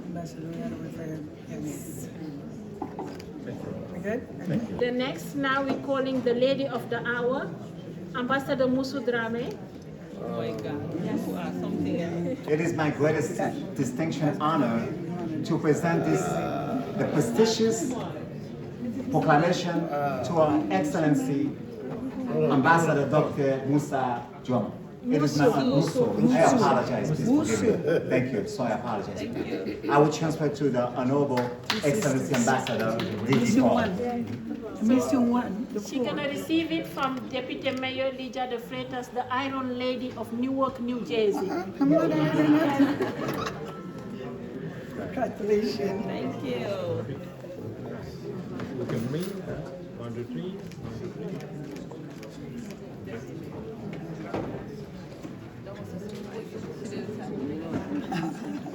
Ambassador, we gotta wait for him. Yes. We good? The next, now we're calling the lady of the hour, Ambassador Musu Drame. Oh my God, you are something else. It is my greatest distinction and honor to present this, the prestigious proclamation to Our Excellency Ambassador Dr. Musa Joma. It is my honor. I apologize, please forgive me. Thank you, so I apologize. I will transfer to the Honorable Excellency Ambassador Didi Paul. She's gonna receive it from Deputy Mayor Lija de Freitas, the Iron Lady of Newark, New Jersey. Congratulations. Thank you. Look at me. 1, 2, 3.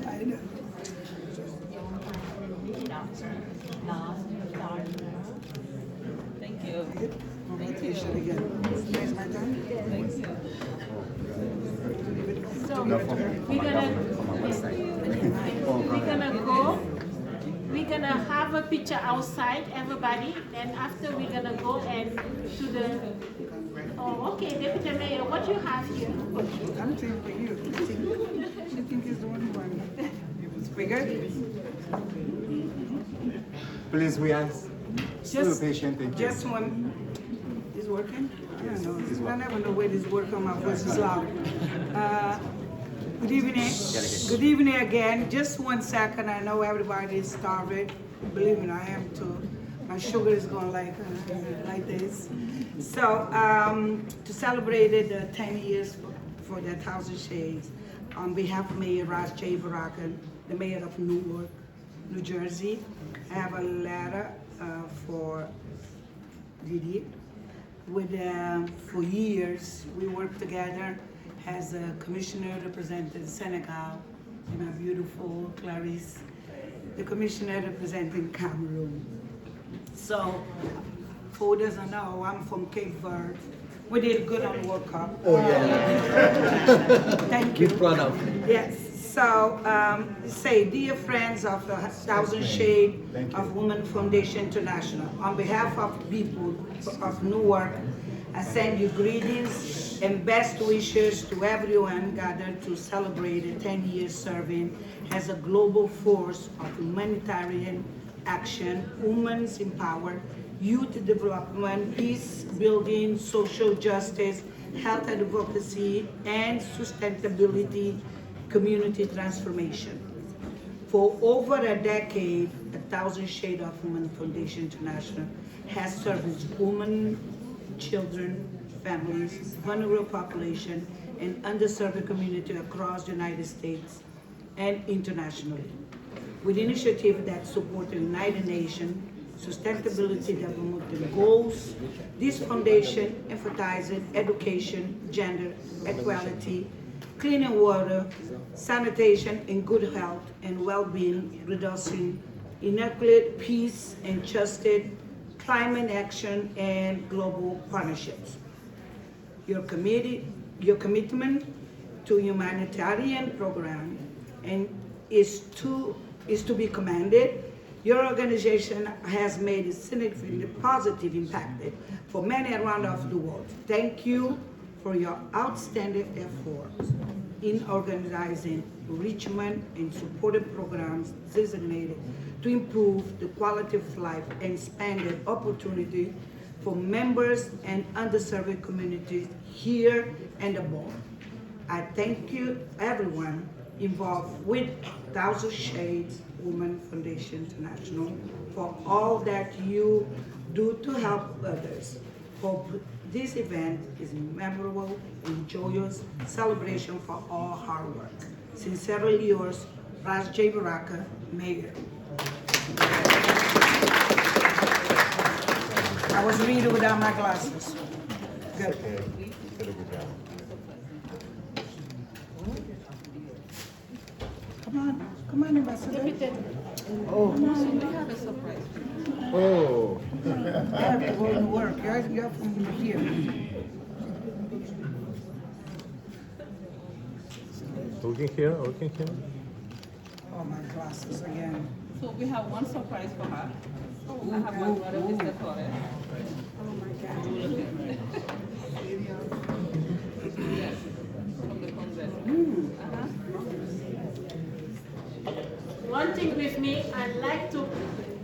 I know. Thank you. Congratulations again. Where's my time? Thank you. So we're gonna have a picture outside, everybody. Then after we're gonna go and to the. Oh, okay, Deputy Mayor, what you have here? I'm saying for you. I think it's the only one. We good? Please, we ask. Still patient, thank you. Just one. Is working? I don't know. I never know where this word come out. Voice is loud. Good evening. Good evening again. Just 1 second. I know everybody is starving. Believe me, I am too. My sugar is going like this. So to celebrate the 10 years for the 1,000 Shades, on behalf of Mayor Ras J. Baraka, the mayor of Newark, New Jersey, I have a letter for Didi. For years, we worked together as a commissioner representing Senegal, and my beautiful Clarice, the commissioner representing Cameroon. So, for who doesn't know, I'm from Cape Verde. We did good on World Cup. Oh, yeah. Thank you. We're proud of. Yes. So, dear friends of the 1,000 Shades of Women Foundation International, on behalf of people of Newark, I send you greetings and best wishes to everyone gathered to celebrate a 10 years serving as a global force of humanitarian action, women's empowerment, youth development, peace building, social justice, health advocacy, and sustainability community transformation. For over a decade, the 1,000 Shades of Women Foundation International has serviced women, children, families, vulnerable population, and underserved community across the United States and internationally. With initiatives that support the United Nations Sustainability Development Goals, this foundation emphasizes education, gender equality, clean water, sanitation, and good health and well-being, reducing inequality, peace, and justice, climate action, and global partnerships. Your commitment to humanitarian program is to be commended. Your organization has made a significant positive impact for many around the world. Thank you for your outstanding efforts in organizing enrichment and supportive programs designated to improve the quality of life and expanded opportunity for members and underserved communities here and abroad. I thank you, everyone involved with 1,000 Shades Women Foundation International, for all that you do to help others. Hope this event is a memorable and joyous celebration for all hard work. Sincerely yours, Ras J. Baraka, Mayor. I was reading without my glasses. Good. Come on, Ambassador. Oh. Come on. We have a surprise. Oh. I have to go to work. You're from here. Looking here, looking here. Oh, my glasses again. So we have one surprise for her. I have one brother, Mr. Torres. Oh my God. Yes, from the Congress. One thing with me, I like to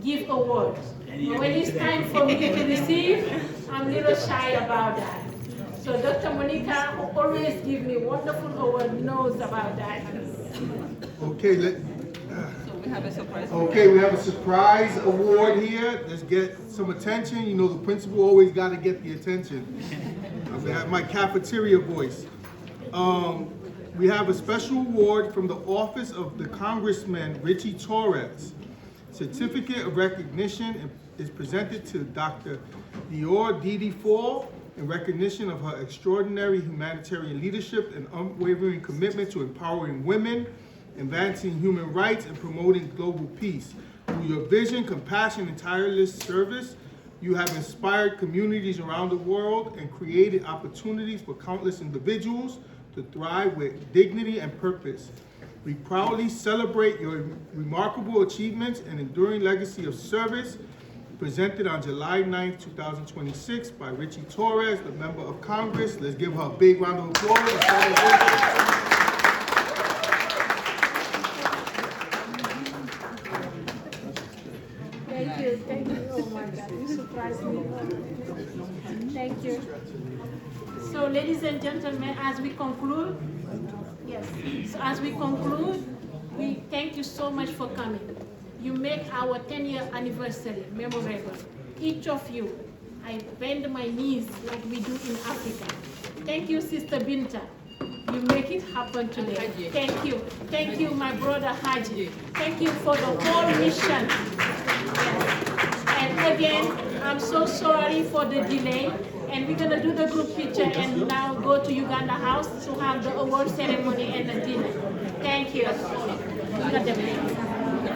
give awards. But when it's time for me to receive, I'm a little shy about that. So Dr. Monica, who always gives me wonderful awards, knows about that. Okay, So we have a surprise. okay, we have a surprise award here. Let's get some attention. You know, the principal always got to get the attention. I have my cafeteria voice. We have a special award from the Office of the Congressman Richie Torres. Certificate of recognition is presented to Dr. Dior Didi Fall in recognition of her extraordinary humanitarian leadership and unwavering commitment to empowering women, advancing human rights, and promoting global peace. Through your vision, compassion, and tireless service, you have inspired communities around the world and created opportunities for countless individuals to thrive with dignity and purpose. We proudly celebrate your remarkable achievements and enduring legacy of service presented on July 9th, 2026 by Richie Torres, the Member of Congress. Let's give her a big round of applause. Thank you. Oh my God, you surprised me. Thank you. So ladies and gentlemen, as we conclude, we thank you so much for coming. You make our 10-year anniversary memorable. Each of you, I bend my knees like we do in Africa. Thank you, Sister Binta. You make it happen today. Thank you. Thank you, my brother Haji. Thank you for the whole mission. Yes. And again, I'm so sorry for the delay. And we're gonna do the group picture and now go to Uganda House to have the award ceremony and the dinner. Thank you.